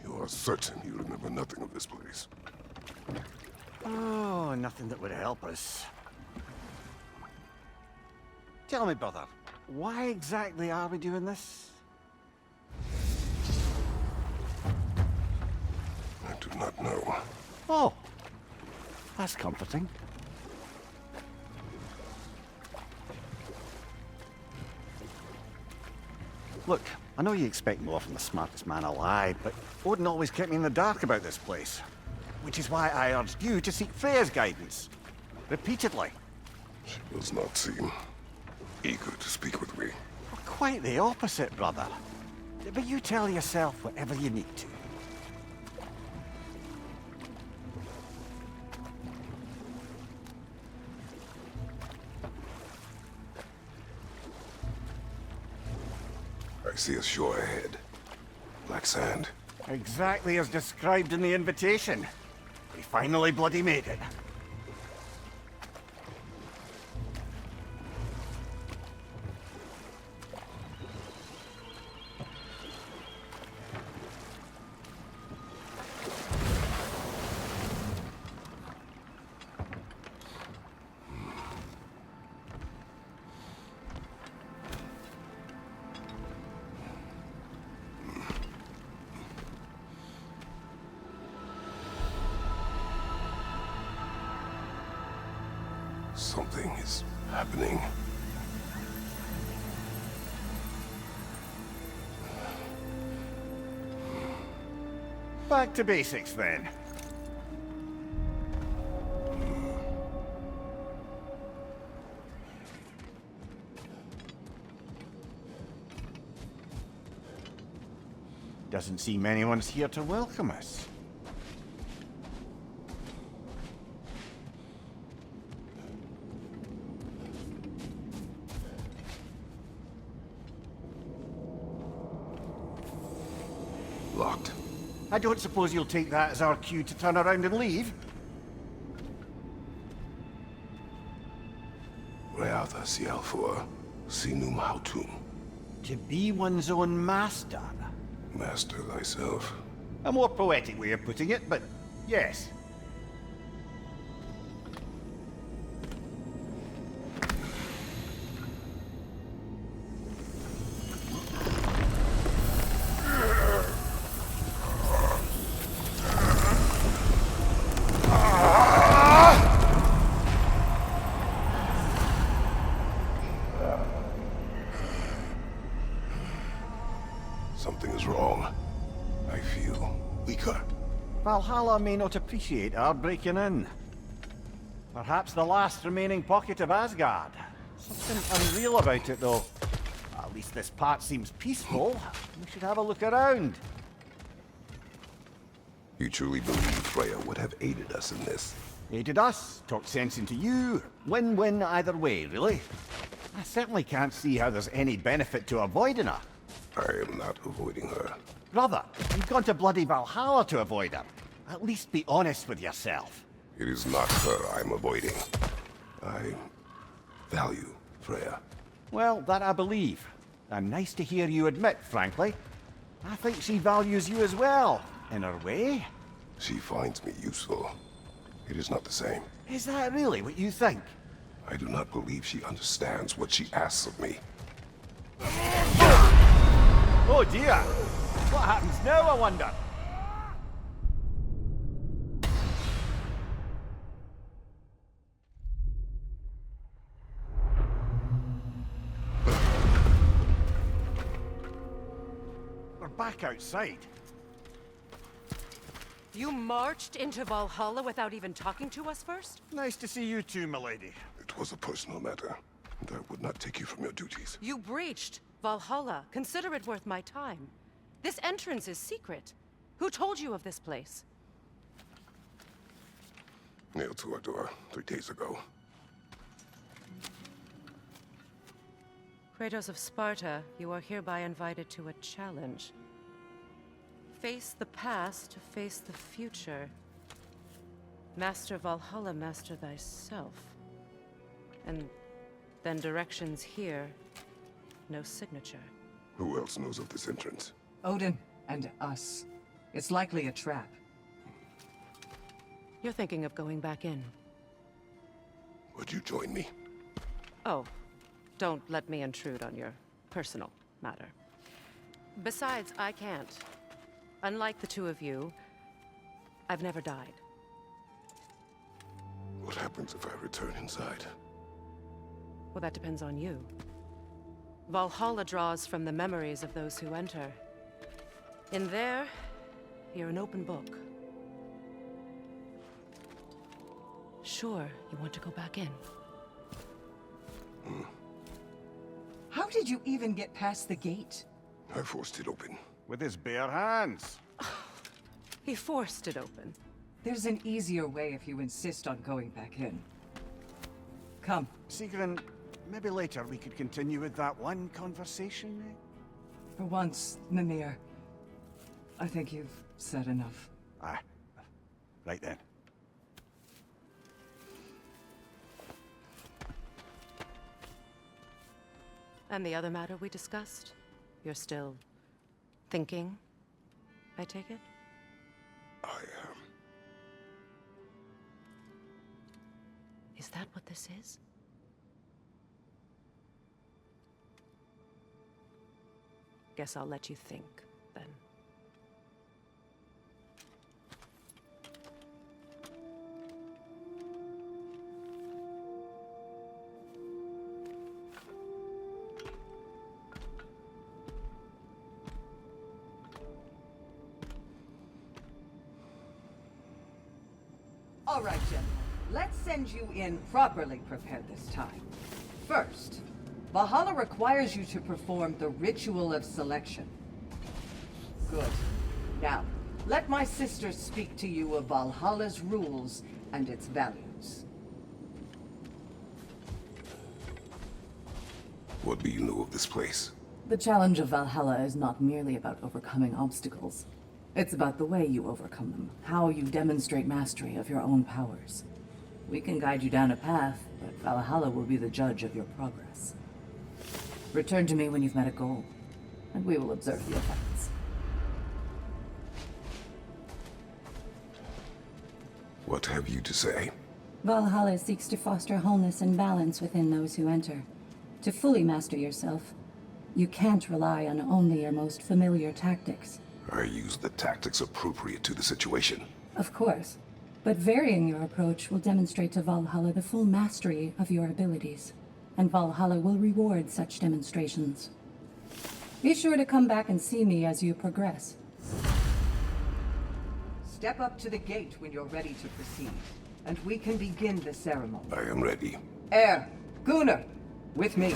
You are certain you remember nothing of this place? Oh, nothing that would help us. Tell me, brother, why exactly are we doing this? I do not know. Oh, that's comforting. Look, I know you expect more from the smartest man alive, but Odin always kept me in the dark about this place. Which is why I urged you to seek Freya's guidance. Repeatedly. She does not seem eager to speak with me. Well, quite the opposite, brother. But you tell yourself whatever you need to. I see a shore ahead. Black sand. Exactly as described in the invitation. We finally bloody made it. Something is happening. Back to basics then. Doesn't seem anyone's here to welcome us. Locked. I don't suppose you'll take that as our cue to turn around and leave? Reatha Sialfur, Sinum Hautum. To be one's own master. Master thyself. A more poetic way of putting it, but yes. Something is wrong. I feel weaker. Valhalla may not appreciate our breaking in. Perhaps the last remaining pocket of Asgard. Something unreal about it, though. At least this part seems peaceful. We should have a look around. You truly believe Freya would have aided us in this? Aided us, talked sense into you. Win-win either way, really. I certainly can't see how there's any benefit to avoiding her. I am not avoiding her. Brother, you've gone to bloody Valhalla to avoid her. At least be honest with yourself. It is not her I'm avoiding. I value Freya. Well, that I believe. And nice to hear you admit, frankly. I think she values you as well, in her way. She finds me useful. It is not the same. Is that really what you think? I do not believe she understands what she asks of me. Oh dear! What happens now, I wonder? We're back outside. You marched into Valhalla without even talking to us first? Nice to see you too, milady. It was a personal matter, and I would not take you from your duties. You breached Valhalla. Consider it worth my time. This entrance is secret. Who told you of this place? Nailed to our door 3 days ago. Kratos of Sparta, you are hereby invited to a challenge. Face the past to face the future. Master Valhalla, master thyself. And then directions here, no signature. Who else knows of this entrance? Odin and us. It's likely a trap. You're thinking of going back in. Would you join me? Oh, don't let me intrude on your personal matter. Besides, I can't. Unlike the two of you, I've never died. What happens if I return inside? Well, that depends on you. Valhalla draws from the memories of those who enter. In there, you're an open book. Sure, you want to go back in. How did you even get past the gate? I forced it open. With his bare hands. He forced it open. There's an easier way if you insist on going back in. Come. Sigrun, maybe later we could continue with that one conversation, eh? For once, Mimir. I think you've said enough. Ah, right then. And the other matter we discussed? You're still thinking, I take it? I am. Is that what this is? Guess I'll let you think, then. All right, gentlemen. Let's send you in properly prepared this time. First, Valhalla requires you to perform the ritual of selection. Good. Now, let my sister speak to you of Valhalla's rules and its values. What do you know of this place? The challenge of Valhalla is not merely about overcoming obstacles. It's about the way you overcome them, how you demonstrate mastery of your own powers. We can guide you down a path, but Valhalla will be the judge of your progress. Return to me when you've met a goal, and we will observe the effects. What have you to say? Valhalla seeks to foster wholeness and balance within those who enter. To fully master yourself, you can't rely on only your most familiar tactics. I use the tactics appropriate to the situation. Of course, but varying your approach will demonstrate to Valhalla the full mastery of your abilities, and Valhalla will reward such demonstrations. Be sure to come back and see me as you progress. Step up to the gate when you're ready to proceed, and we can begin the ceremony. I am ready. Gunnar, with me.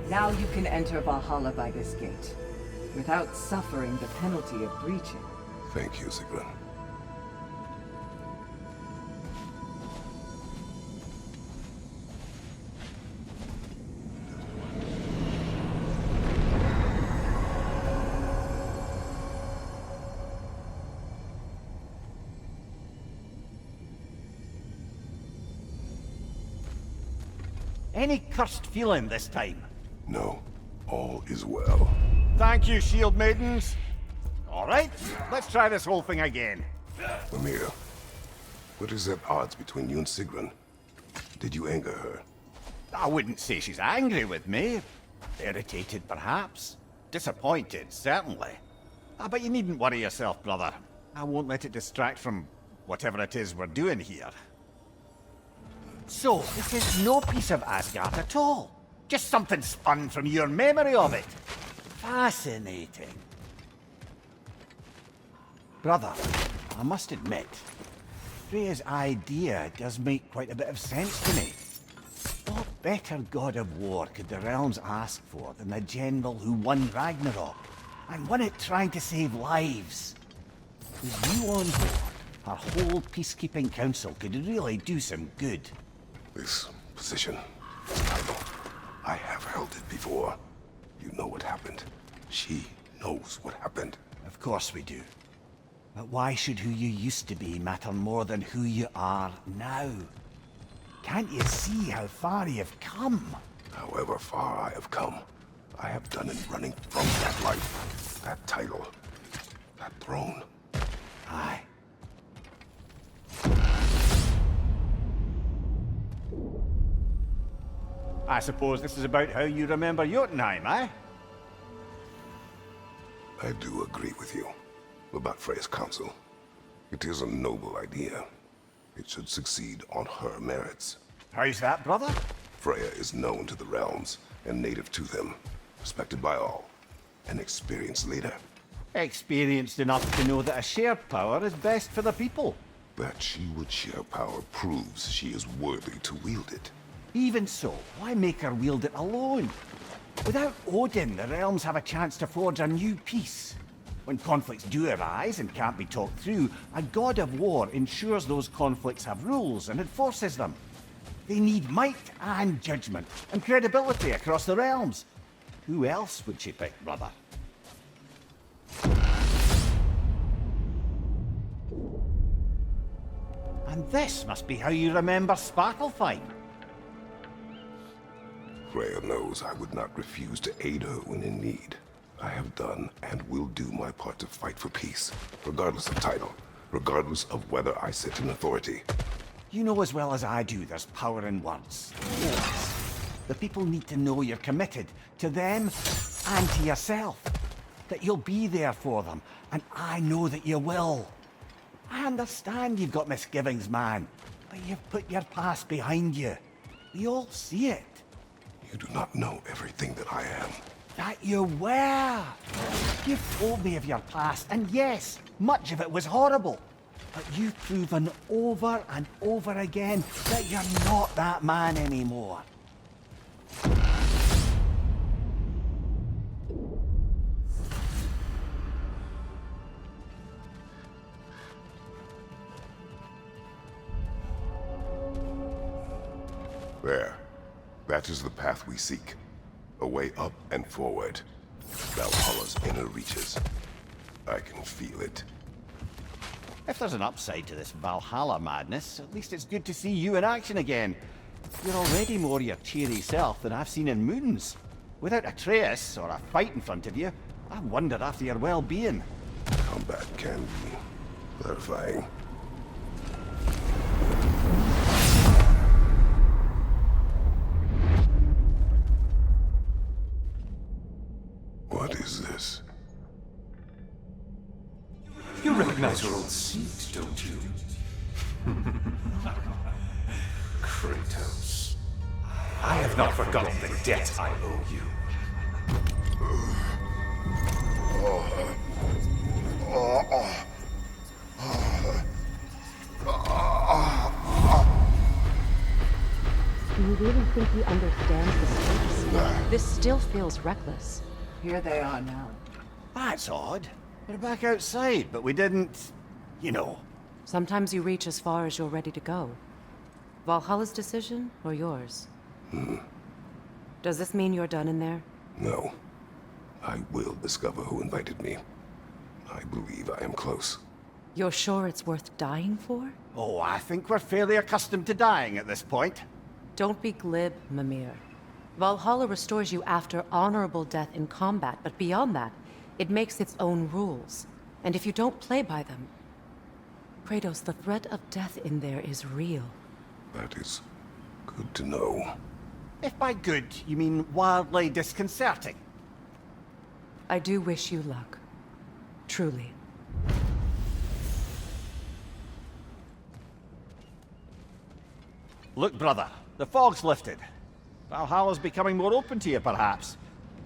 Now you can enter Valhalla by this gate, without suffering the penalty of breaching. Thank you, Sigrun. Any cursed feeling this time? No, all is well. Thank you, shield maidens. All right, let's try this whole thing again. Mimir, what is at odds between you and Sigrun? Did you anger her? I wouldn't say she's angry with me. Irritated, perhaps. Disappointed, certainly. But you needn't worry yourself, brother. I won't let it distract from whatever it is we're doing here. So, this is no piece of Asgard at all. Just something spun from your memory of it. Fascinating. Brother, I must admit, Freya's idea does make quite a bit of sense to me. What better god of war could the realms ask for than the general who won Ragnarok, and won it trying to save lives? With you on board, our whole peacekeeping council could really do some good. This position child did before. You know what happened. She knows what happened. Of course we do. But why should who you used to be matter more than who you are now? Can't you see how far you've come? However far I have come, I have done it running from that life, that title, that throne. Aye. I suppose this is about how you remember Jotunheim, eh? I do agree with you about Freya's council. It is a noble idea. It should succeed on her merits. How's that, brother? Freya is known to the realms and native to them, respected by all, an experienced leader. Experienced enough to know that a shared power is best for the people. That she would share power proves she is worthy to wield it. Even so, why make her wield it alone? Without Odin, the realms have a chance to forge a new peace. When conflicts do arise and can't be talked through, a god of war ensures those conflicts have rules and enforces them. They need might and judgment and credibility across the realms. Who else would she pick, brother? And this must be how you remember Svartalfheim. Freya knows I would not refuse to aid her when in need. I have done and will do my part to fight for peace, regardless of title, regardless of whether I sit in authority. You know as well as I do there's power in words. Yes. The people need to know you're committed to them and to yourself. That you'll be there for them, and I know that you will. I understand you've got misgivings, man, but you've put your past behind you. We all see it. You do not know everything that I am. That you were. You've told me of your past, and yes, much of it was horrible. But you've proven over and over again that you're not that man anymore. There. That is the path we seek. A way up and forward. Valhalla's inner reaches. I can feel it. If there's an upside to this Valhalla madness, at least it's good to see you in action again. You're already more your cheery self than I've seen in moons. Without Atreus or a fight in front of you, I wonder after your well-being. Combat can be clarifying. What is this? You recognize your old seat, don't you? Kratos. I have not forgotten the debt I owe you. Do you really think he understands the stakes? This still feels reckless. Here they are now. That's odd. We're back outside, but we didn't... you know. Sometimes you reach as far as you're ready to go. Valhalla's decision, or yours? Does this mean you're done in there? No. I will discover who invited me. I believe I am close. You're sure it's worth dying for? Oh, I think we're fairly accustomed to dying at this point. Don't be glib, Mimir. Valhalla restores you after honorable death in combat, but beyond that, it makes its own rules. And if you don't play by them... Kratos, the threat of death in there is real. That is good to know. If by good, you mean wildly disconcerting. I do wish you luck. Truly. Look, brother, the fog's lifted. Valhalla's becoming more open to you, perhaps.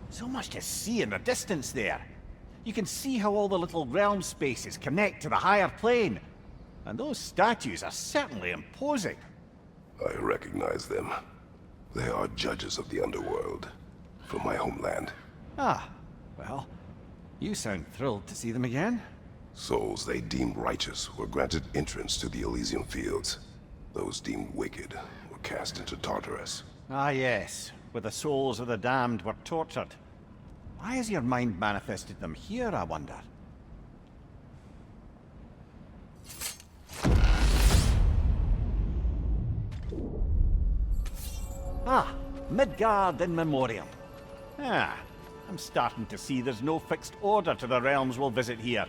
So much to see in the distance there. You can see how all the little realm spaces connect to the higher plane. And those statues are certainly imposing. I recognize them. They are judges of the underworld. From my homeland. Ah, well, you sound thrilled to see them again. Souls they deemed righteous were granted entrance to the Elysium fields. Those deemed wicked were cast into Tartarus. Ah yes, where the souls of the damned were tortured. Why has your mind manifested them here, I wonder? Ah, Midgard in memoriam. Ah, I'm starting to see there's no fixed order to the realms we'll visit here.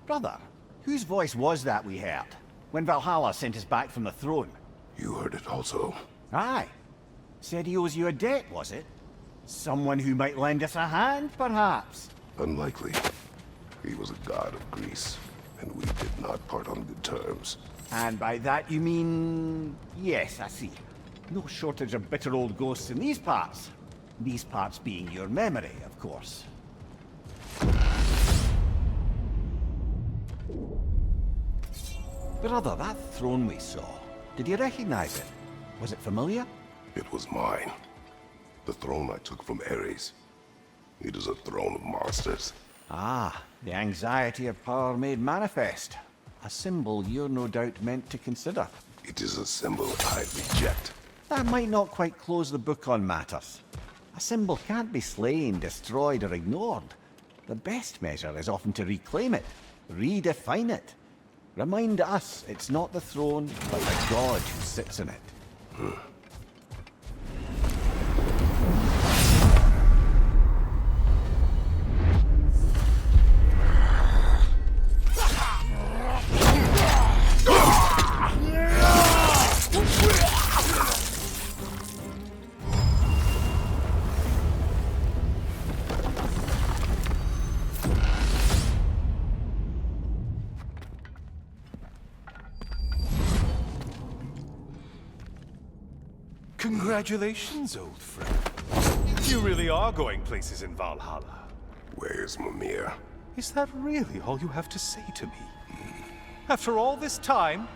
Brother, whose voice was that we heard when Valhalla sent us back from the throne? You heard it also. Aye. Said he owes you a debt, was it? Someone who might lend us a hand, perhaps? Unlikely. He was a god of Greece, and we did not part on good terms. And by that you mean... Yes, I see. No shortage of bitter old ghosts in these parts. These parts being your memory, of course. Brother, that throne we saw, did you recognize it? Was it familiar? It was mine. The throne I took from Ares. It is a throne of monsters. Ah, the anxiety of power made manifest. A symbol you're no doubt meant to consider. It is a symbol I reject. That might not quite close the book on matters. A symbol can't be slain, destroyed, or ignored. The best measure is often to reclaim it, redefine it. Remind us it's not the throne, but the god who sits in it. Congratulations, old friend. You really are going places in Valhalla. Where's Mimir? Is that really all you have to say to me? After all this time,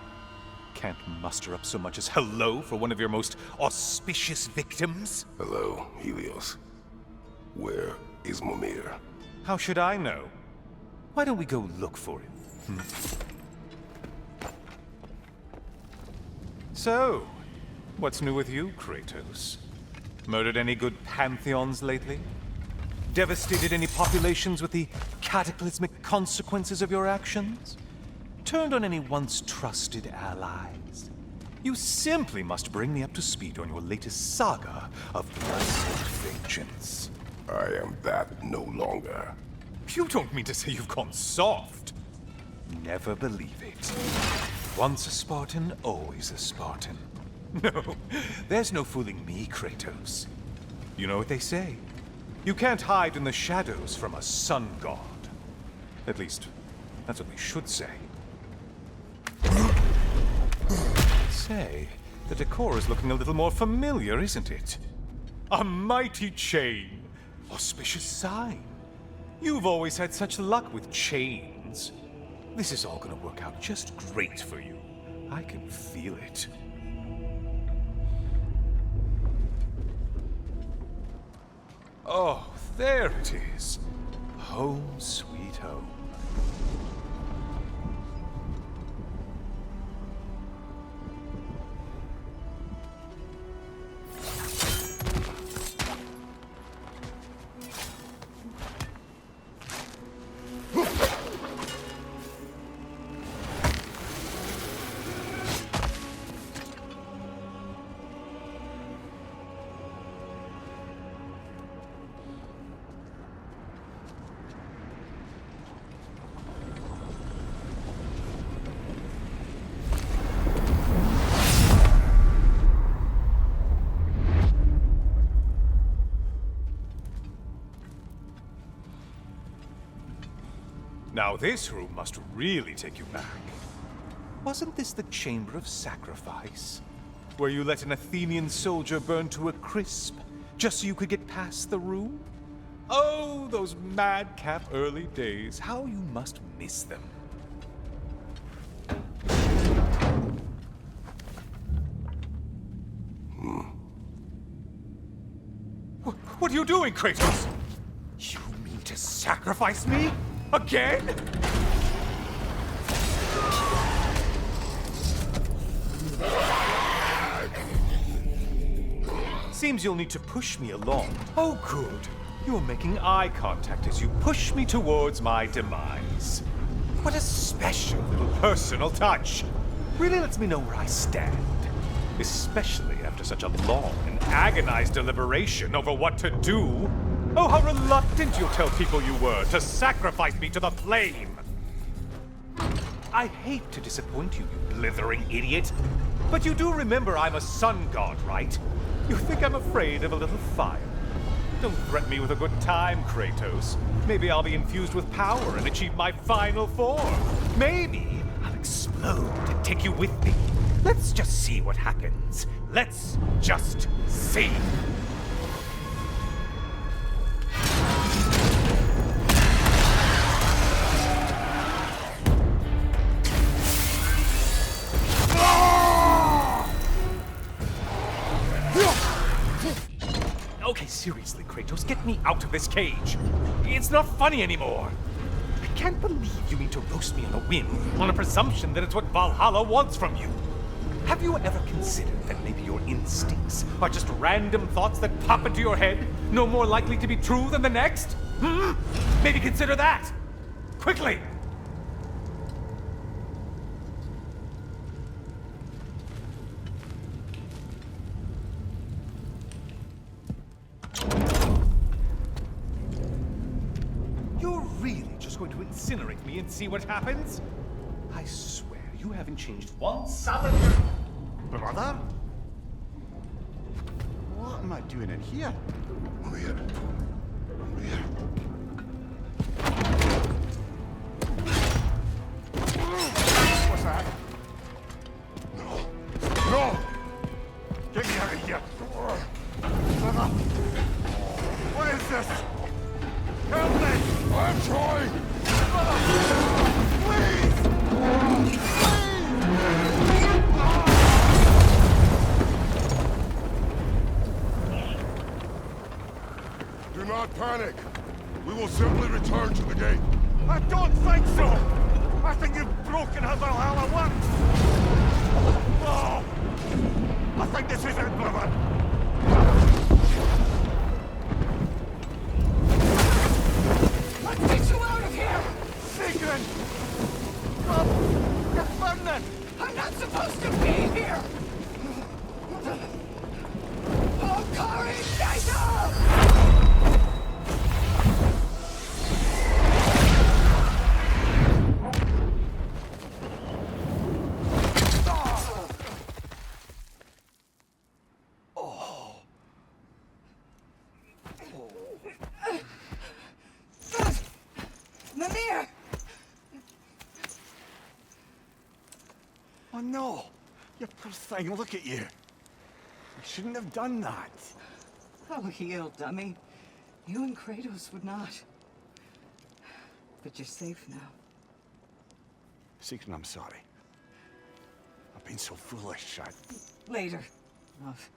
can't muster up so much as hello for one of your most auspicious victims? Hello, Helios. Where is Mimir? How should I know? Why don't we go look for him? So, what's new with you, Kratos? Murdered any good pantheons lately? Devastated any populations with the cataclysmic consequences of your actions? Turned on any once trusted allies? You simply must bring me up to speed on your latest saga of blood and vengeance. I am that no longer. You don't mean to say you've gone soft? Never believe it. Once a Spartan, always a Spartan. No, there's no fooling me, Kratos. You know what they say. You can't hide in the shadows from a sun god. At least, that's what they should say. Say, the decor is looking a little more familiar, isn't it? A mighty chain. Auspicious sign. You've always had such luck with chains. This is all gonna work out just great for you. I can feel it. Oh, there it is. Home sweet home. Now this room must really take you back. Wasn't this the Chamber of Sacrifice? Where you let an Athenian soldier burn to a crisp, just so you could get past the room? Oh, those madcap early days. How you must miss them. What are you doing, Kratos? You mean to sacrifice me? Again? seems you'll need to push me along. Oh, good. You're making eye contact as you push me towards my demise. What a special little personal touch. Really lets me know where I stand. Especially after such a long and agonized deliberation over what to do. Oh, how reluctant you'll tell people you were to sacrifice me to the flame. I hate to disappoint you, you blithering idiot. But you do remember I'm a sun god, right? You think I'm afraid of a little fire? Don't threaten me with a good time, Kratos. Maybe I'll be infused with power and achieve my final form. Maybe I'll explode and take you with me. Let's just see what happens. Let's just see. Okay, seriously, Kratos, get me out of this cage. It's not funny anymore. I can't believe you mean to roast me on a whim, on a presumption that it's what Valhalla wants from you. Have you ever considered that maybe your instincts are just random thoughts that pop into your head, no more likely to be true than the next? Maybe consider that! Quickly! You're really just going to incinerate me and see what happens? I swear, you haven't changed one solid... Brother? What am I doing in here? Weird. Weird. What's that? No. No! Get me out of here! Brother! What is this? Help me! I'm trying! Please! Do not panic. We will simply return to the gate. I don't think so! I think you've broken how Valhalla works! Oh! I think this is it, brother! Let's get you out of here! Sigrid! Oh, you're burning! I'm not supposed to be here! Oh, courage, Nigel! Mimir! Oh no! You poor thing, look at you! You shouldn't have done that. Oh, heal, dummy. You and Kratos would not. But you're safe now. Sigrid, I'm sorry. I've been so foolish. Later, love.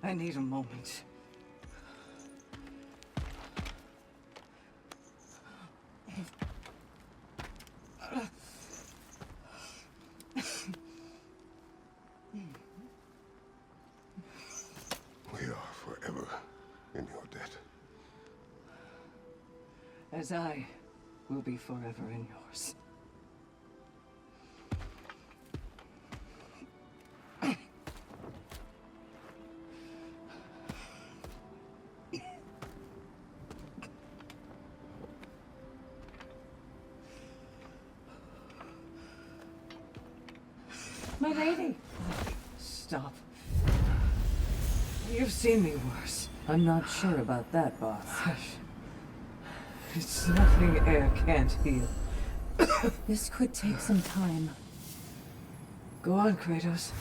I need a moment. We are forever in your debt. As I will be forever in yours. My lady! Stop. You've seen me worse. I'm not sure about that, boss. Hush. It's nothing air can't heal. This could take some time. Go on, Kratos.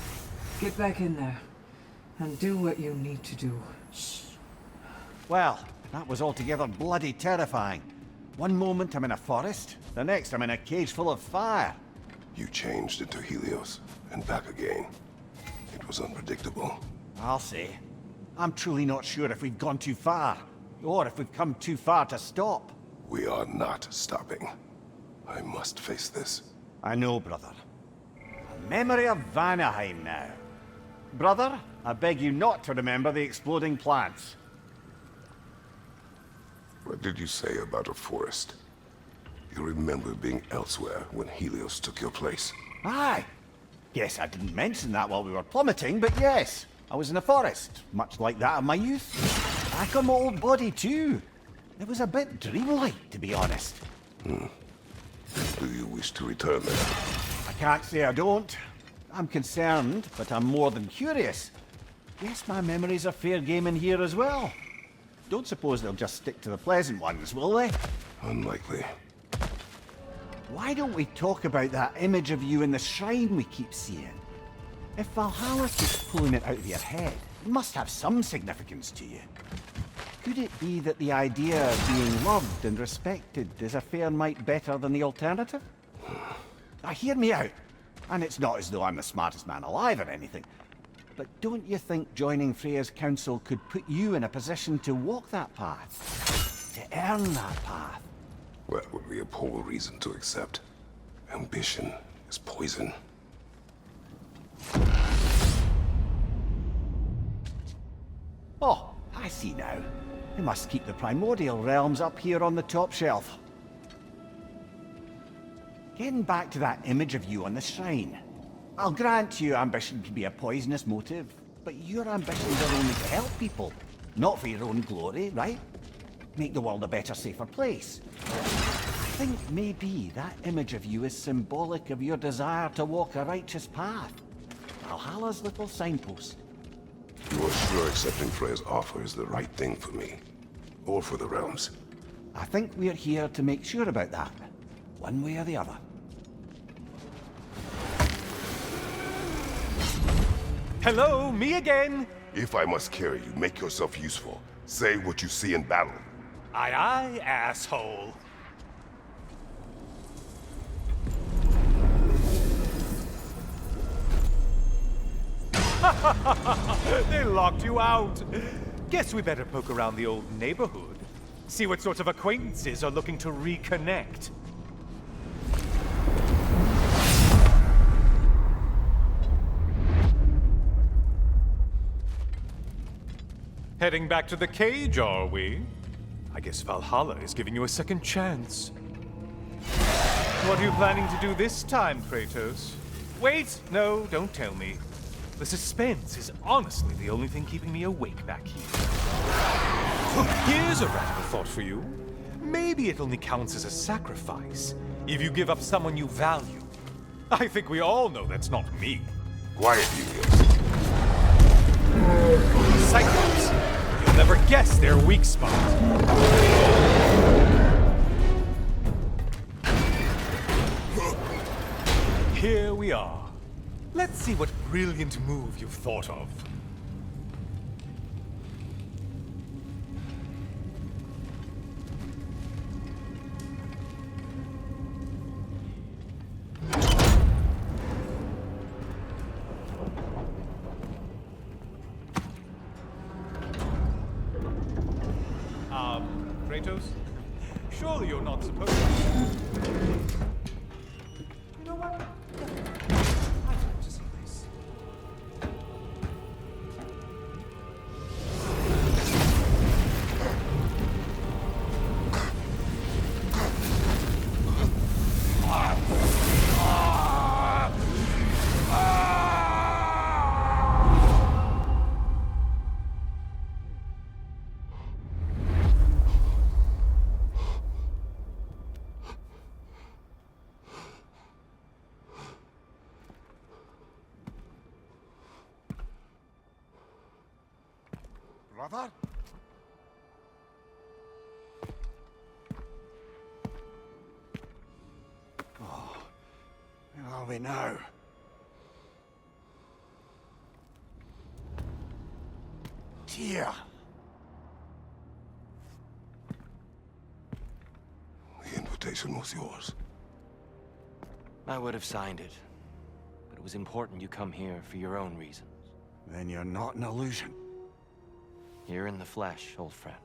Get back in there. And do what you need to do. Shh. Well, that was altogether bloody terrifying. One moment I'm in a forest, the next I'm in a cage full of fire. You changed into Helios and back again. It was unpredictable. I'll say. I'm truly not sure if we've gone too far, or if we've come too far to stop. We are not stopping. I must face this. I know, brother. A memory of Vanaheim now. Brother, I beg you not to remember the exploding plants. What did you say about a forest? You remember being elsewhere when Helios took your place. Aye. Yes, I didn't mention that while we were plummeting, but yes. I was in a forest, much like that of my youth. Back on my old body too. It was a bit dreamlike, to be honest. Do you wish to return there? I can't say I don't. I'm concerned, but I'm more than curious. Guess my memories are fair game in here as well. Don't suppose they'll just stick to the pleasant ones, will they? Unlikely. Why don't we talk about that image of you in the shrine we keep seeing? If Valhalla keeps pulling it out of your head, it must have some significance to you. Could it be that the idea of being loved and respected is a fair mite better than the alternative? Now hear me out. And it's not as though I'm the smartest man alive or anything. But don't you think joining Freya's council could put you in a position to walk that path? To earn that path? That would be a poor reason to accept. Ambition is poison. Oh, I see now. We must keep the primordial realms up here on the top shelf. Getting back to that image of you on the shrine. I'll grant you ambition can be a poisonous motive, but your ambitions are only to help people, not for your own glory, right? Make the world a better, safer place. I think maybe that image of you is symbolic of your desire to walk a righteous path. Valhalla's little signpost. You are sure accepting Freya's offer is the right thing for me? Or for the realms? I think we're here to make sure about that, one way or the other. Hello, me again! If I must carry you, make yourself useful. Say what you see in battle. Aye aye, asshole. They locked you out. Guess we better poke around the old neighborhood. See what sorts of acquaintances are looking to reconnect. Heading back to the cage, are we? I guess Valhalla is giving you a second chance. What are you planning to do this time, Kratos? Wait! No, don't tell me. The suspense is honestly the only thing keeping me awake back here. Here's a radical thought for you. Maybe it only counts as a sacrifice if you give up someone you value. I think we all know that's not me. Quiet, Helios. Cyclops! You'll never guess their weak spot. Here we are. Let's see what brilliant move you've thought of. Kratos? Surely you're not supposed to... You know what? I'd like to see this. Brother? Oh, where are we now? Dear. The invitation was yours. I would have signed it, but it was important you come here for your own reasons. Then you're not an illusion. You're in the flesh, old friend.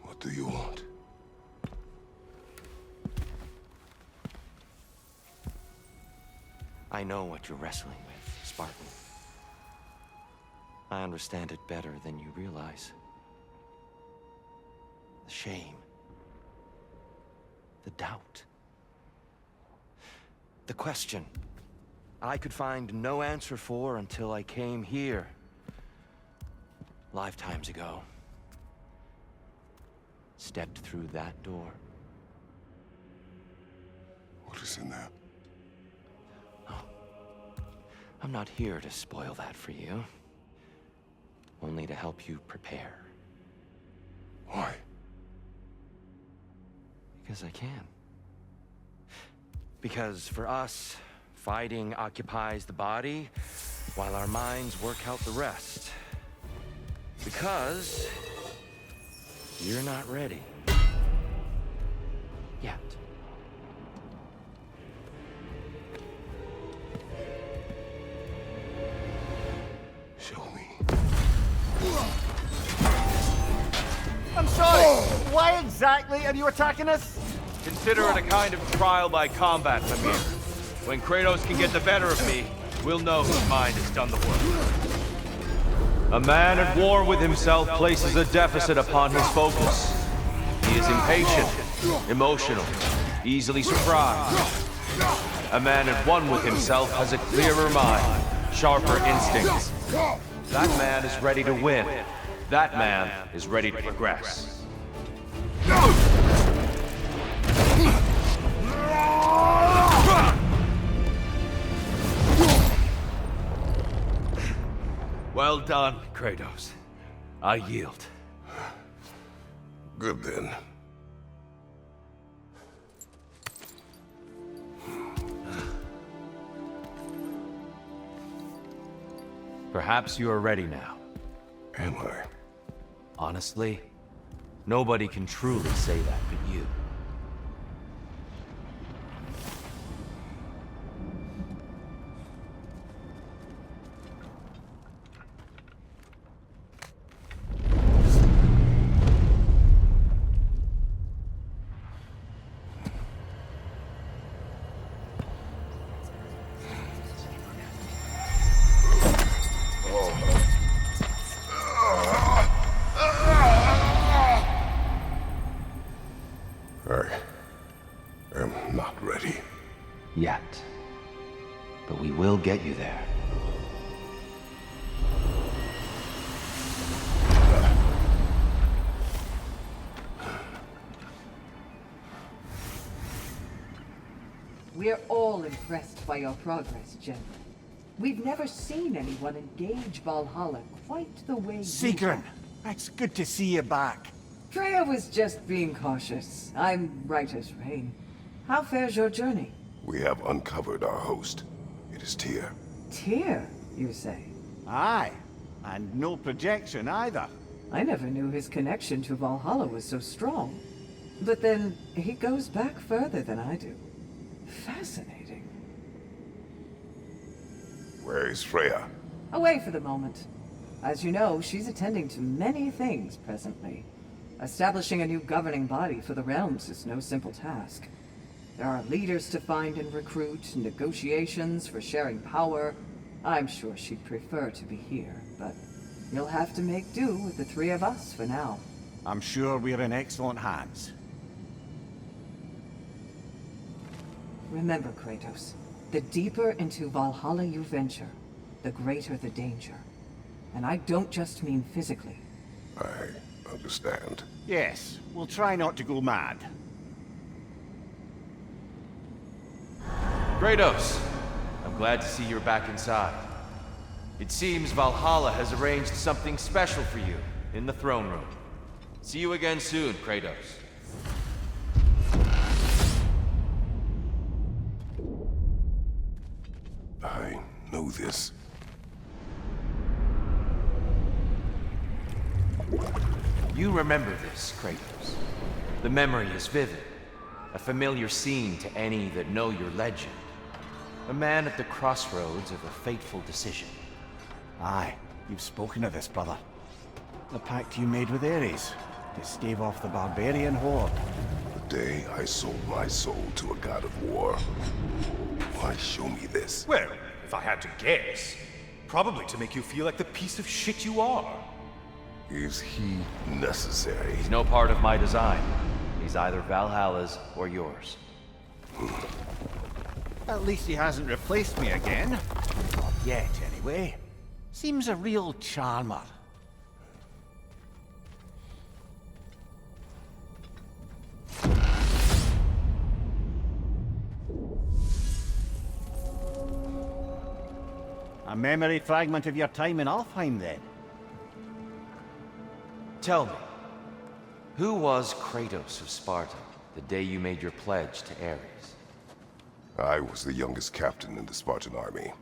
What do you want? I know what you're wrestling with, Spartan. I understand it better than you realize. The shame. The doubt. The question I could find no answer for until I came here. Lifetimes ago. Stepped through that door. What is in there? Oh. I'm not here to spoil that for you. Only to help you prepare. Why? Because I can. Because for us, fighting occupies the body, while our minds work out the rest. Because you're not ready. Yet. Show me. I'm sorry! Why exactly are you attacking us? Consider it a kind of trial by combat, Mimir. When Kratos can get the better of me, we'll know whose mind has done the work. A man at war with himself places a deficit upon his focus. He is impatient, emotional, easily surprised. A man at one with himself has a clearer mind, sharper instincts. That man is ready to win. That man is ready to progress. Well done, Kratos. I yield. Good then. Perhaps you are ready now. Am I? Honestly, nobody can truly say that but you. I am not ready. Yet. But we will get you there. We're all impressed by your progress, General. We've never seen anyone engage Valhalla quite the way you Sigrun, have. it's good to see you back. Freya was just being cautious. I'm right as rain. How fares your journey? We have uncovered our host. It is Tyr. Tyr, you say? Aye, and no projection either. I never knew his connection to Valhalla was so strong. But then, he goes back further than I do. Fascinating. Where is Freya? Away for the moment. As you know, she's attending to many things presently. Establishing a new governing body for the realms is no simple task. There are leaders to find and recruit, negotiations for sharing power. I'm sure she'd prefer to be here, but you'll have to make do with the three of us for now. I'm sure we're in excellent hands. Remember, Kratos, the deeper into Valhalla you venture, the greater the danger. And I don't just mean physically. I understand. Yes, we'll try not to go mad. Kratos, I'm glad to see you're back inside. It seems Valhalla has arranged something special for you in the throne room. See you again soon, Kratos. I know this. You remember this, Kratos. The memory is vivid. A familiar scene to any that know your legend. A man at the crossroads of a fateful decision. Aye, you've spoken of this, brother. The pact you made with Ares to stave off the barbarian horde. The day I sold my soul to a god of war. Why show me this? Well, if I had to guess, probably to make you feel like the piece of shit you are. Is he necessary? He's no part of my design. He's either Valhalla's or yours. At least he hasn't replaced me again. Not yet, anyway. Seems a real charmer. A memory fragment of your time in Alfheim, then? Tell me, who was Kratos of Sparta the day you made your pledge to Ares? I was the youngest captain in the Spartan army.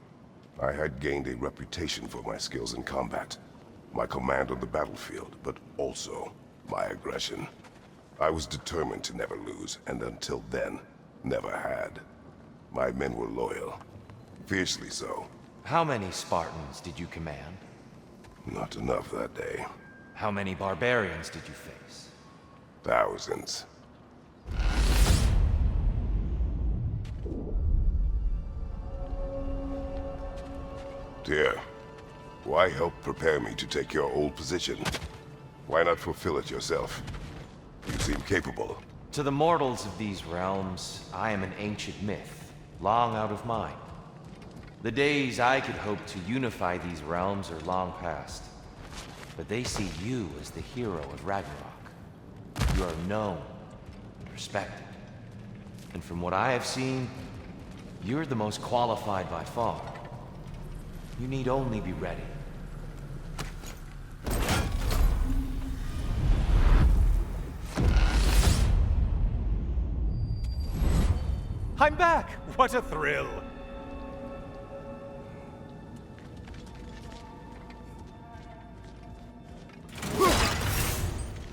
I had gained a reputation for my skills in combat, my command on the battlefield, but also my aggression. I was determined to never lose, and until then, never had. My men were loyal, fiercely so. How many Spartans did you command? Not enough that day. How many barbarians did you face? Thousands. Dear, why help prepare me to take your old position? Why not fulfill it yourself? You seem capable. To the mortals of these realms, I am an ancient myth, long out of mind. The days I could hope to unify these realms are long past. But they see you as the hero of Ragnarok. You are known and respected. And from what I have seen, you're the most qualified by far. You need only be ready. I'm back! What a thrill!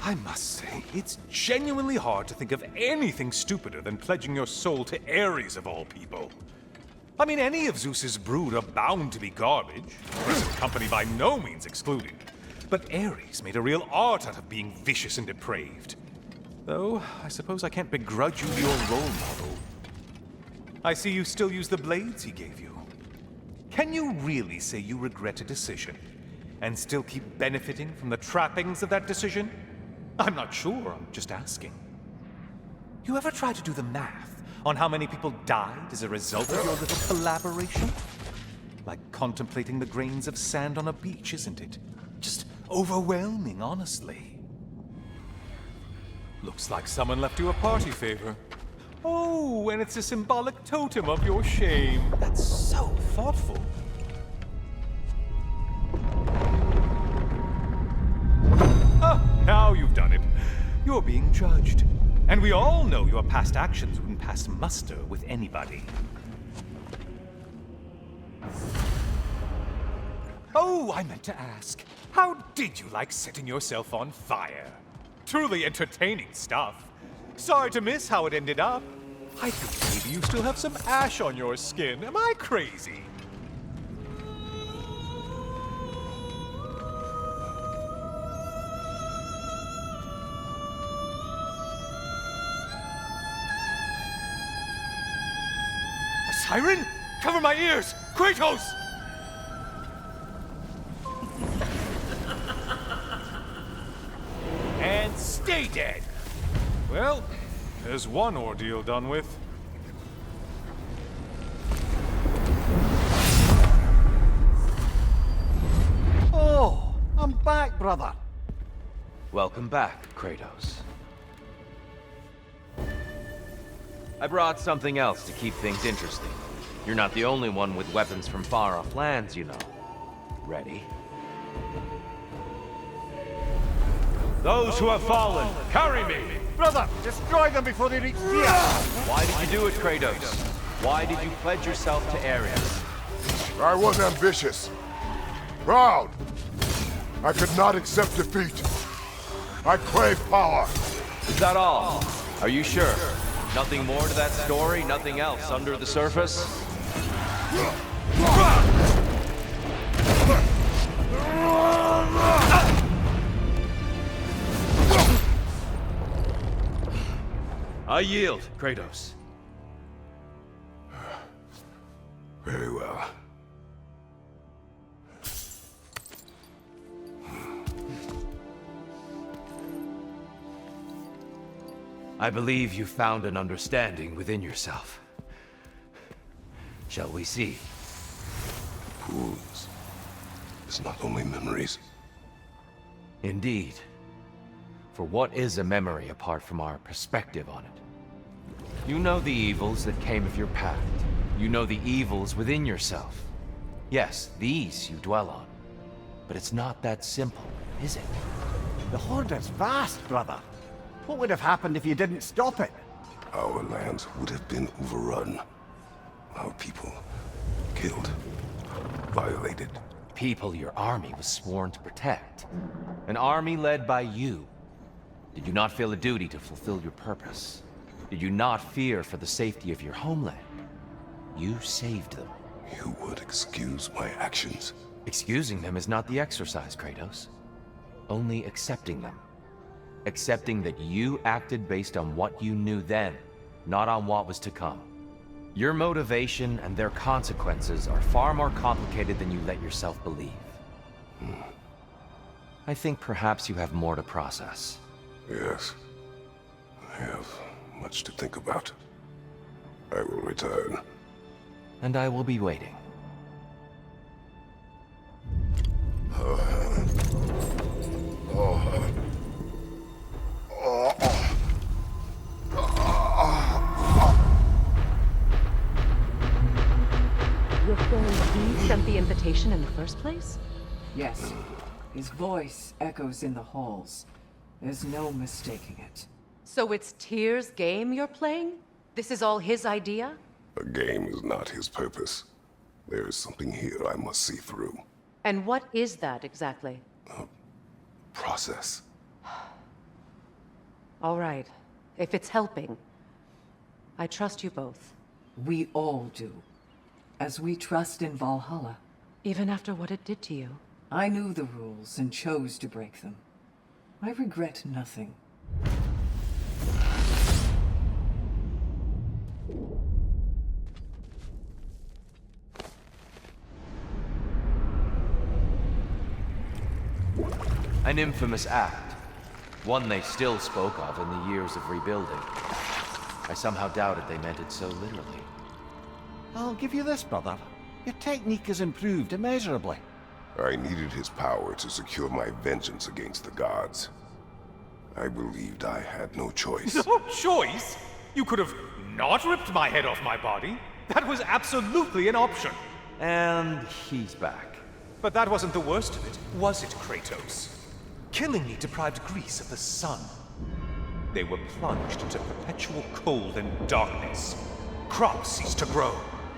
I must say, it's genuinely hard to think of anything stupider than pledging your soul to Ares of all people. I mean, any of Zeus's brood are bound to be garbage, present company by no means excluded. But Ares made a real art out of being vicious and depraved. Though, I suppose I can't begrudge you your role model. I see you still use the blades he gave you. Can you really say you regret a decision, and still keep benefiting from the trappings of that decision? I'm not sure, I'm just asking. You ever try to do the math on how many people died as a result of your little collaboration? Like contemplating the grains of sand on a beach, isn't it? Just overwhelming, honestly. Looks like someone left you a party favor. Oh, and it's a symbolic totem of your shame. That's so thoughtful. Ah, now you've done it. You're being judged. And we all know your past actions wouldn't pass muster with anybody. Oh, I meant to ask. How did you like setting yourself on fire? Truly entertaining stuff. Sorry to miss how it ended up. I think maybe you still have some ash on your skin. Am I crazy? A siren? Cover my ears! Kratos! And stay dead! Well, there's one ordeal done with. Oh, I'm back, brother. Welcome back, Kratos. I brought something else to keep things interesting. You're not the only one with weapons from far-off lands, you know. Ready? Those who have fallen, carry me! Brother, destroy them before they reach here. Why did you do it, Kratos? Why did you pledge yourself to Ares? I was ambitious. Proud. I could not accept defeat. I crave power. Is that all? Are you sure? Nothing more to that story? Nothing else under the surface? I yield, Kratos. Very well. I believe you found an understanding within yourself. Shall we see? Wounds. It's not only memories. Indeed. For what is a memory apart from our perspective on it? You know the evils that came of your path. You know the evils within yourself. Yes, these you dwell on. But it's not that simple, is it? The Horde is vast, brother. What would have happened if you didn't stop it? Our lands would have been overrun. Our people killed, violated. People your army was sworn to protect. An army led by you. Did you not feel a duty to fulfill your purpose? Did you not fear for the safety of your homeland? You saved them. You would excuse my actions. Excusing them is not the exercise, Kratos. Only accepting them. Accepting that you acted based on what you knew then, not on what was to come. Your motivation and their consequences are far more complicated than you let yourself believe. I think perhaps you have more to process. Yes. I have much to think about. I will return. And I will be waiting. You're saying he sent the invitation in the first place? Yes. His voice echoes in the halls. There's no mistaking it. So it's Tyr's game you're playing? This is all his idea? A game is not his purpose. There is something here I must see through. And what is that exactly? Process. All right. If it's helping, I trust you both. We all do. As we trust in Valhalla. Even after what it did to you. I knew the rules and chose to break them. I regret nothing. An infamous act. One they still spoke of in the years of rebuilding. I somehow doubted they meant it so literally. I'll give you this, brother. Your technique has improved immeasurably. I needed his power to secure my vengeance against the gods. I believed I had no choice. No choice? You could have not ripped my head off my body. That was absolutely an option. And he's back. But that wasn't the worst of it, was it, Kratos? Killing me deprived Greece of the sun. They were plunged into perpetual cold and darkness. Crops ceased to grow.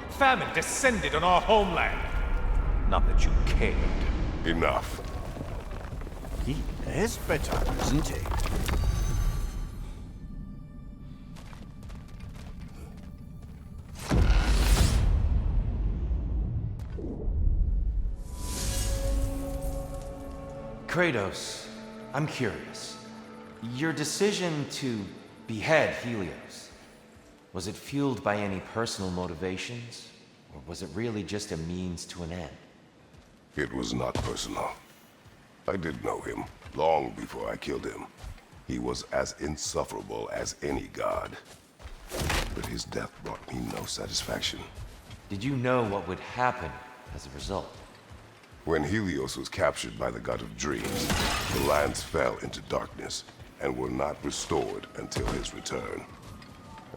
Famine descended on our homeland. Not that you cared. Enough. He is bitter, isn't he? Kratos, I'm curious. Your decision to behead Helios, was it fueled by any personal motivations? Or was it really just a means to an end? It was not personal. I did know him, long before I killed him. He was as insufferable as any god. But his death brought me no satisfaction. Did you know what would happen as a result? When Helios was captured by the god of dreams, the lands fell into darkness and were not restored until his return.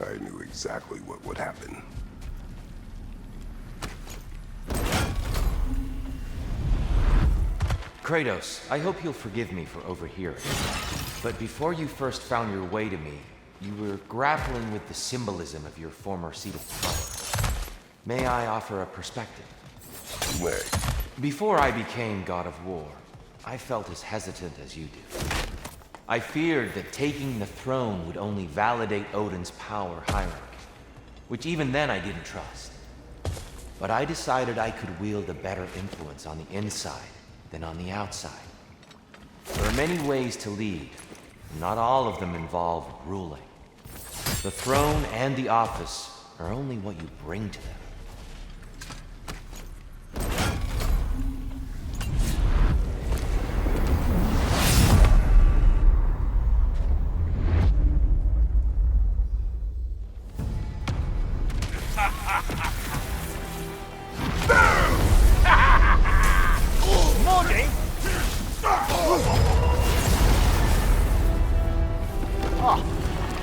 I knew exactly what would happen. Kratos, I hope you'll forgive me for overhearing. But before you first found your way to me, you were grappling with the symbolism of your former seat of power. May I offer a perspective? You may. Before I became God of War, I felt as hesitant as you do. I feared that taking the throne would only validate Odin's power hierarchy, which even then I didn't trust. But I decided I could wield a better influence on the inside than on the outside. There are many ways to lead, and not all of them involve ruling. The throne and the office are only what you bring to them.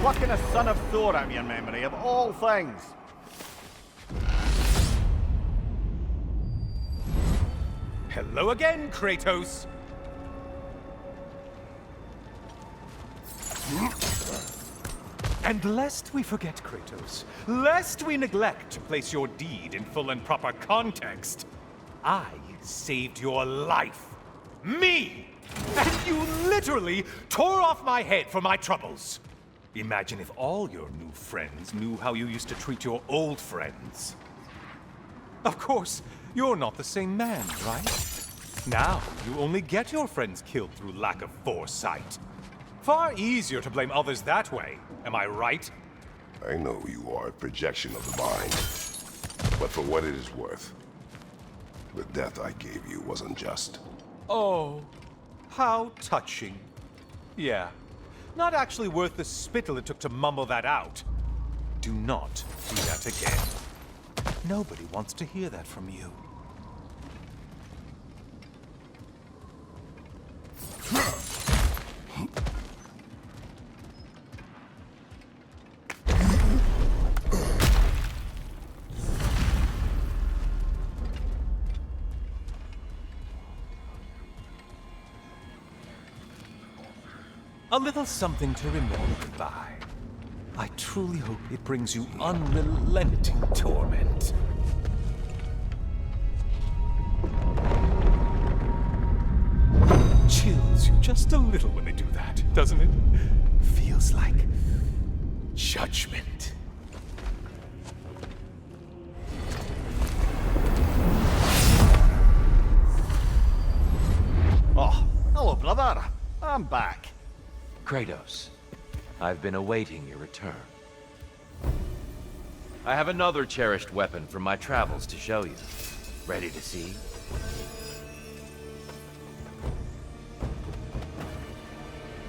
Plucking a son of Thor out of your memory, of all things. Hello again, Kratos! And lest we forget, Kratos, lest we neglect to place your deed in full and proper context, I saved your life. Me! And you literally tore off my head for my troubles. Imagine if all your new friends knew how you used to treat your old friends. Of course, you're not the same man, right? Now, you only get your friends killed through lack of foresight. Far easier to blame others that way, am I right? I know you are a projection of the mind. But for what it is worth, the death I gave you was unjust. Oh, how touching. Yeah, not actually worth the spittle it took to mumble that out. Do not do that again. Nobody wants to hear that from you. A little something to remember by. I truly hope it brings you unrelenting torment. Chills you just a little when they do that, doesn't it? Feels like judgment. Oh, hello, brother. I'm back. Kratos, I've been awaiting your return. I have another cherished weapon from my travels to show you. Ready to see?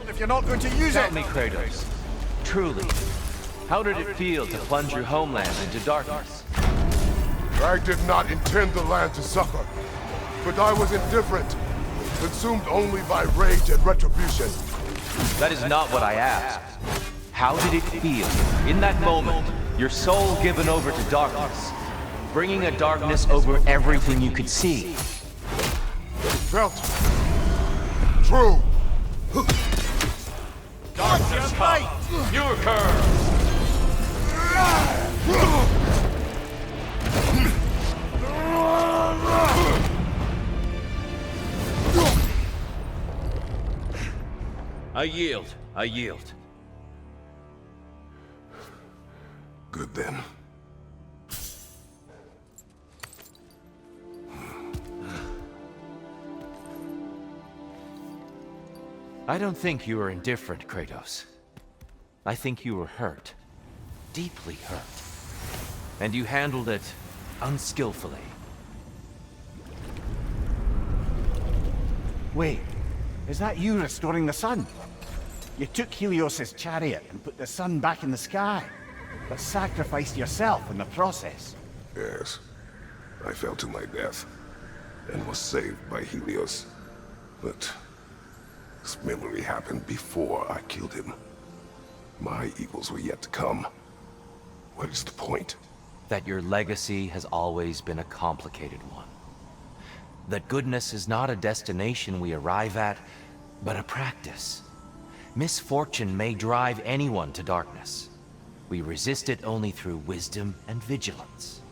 But if you're not going to use Tell it... me, Kratos, truly, how did it feel to plunge your homeland into darkness? I did not intend the land to suffer, but I was indifferent, consumed only by rage and retribution. That is not what I asked. How did it feel, in that moment, your soul given over to darkness, bringing a darkness over everything you could see? It felt true. Darkness comes, you occur. I yield. I yield. Good then. I don't think you were indifferent, Kratos. I think you were hurt. Deeply hurt. And you handled it unskillfully. Wait, is that you restoring the sun? You took Helios's chariot and put the sun back in the sky, but sacrificed yourself in the process. Yes. I fell to my death, and was saved by Helios. But this memory happened before I killed him. My evils were yet to come. What is the point? That your legacy has always been a complicated one. That goodness is not a destination we arrive at, but a practice. Misfortune may drive anyone to darkness. We resist it only through wisdom and vigilance.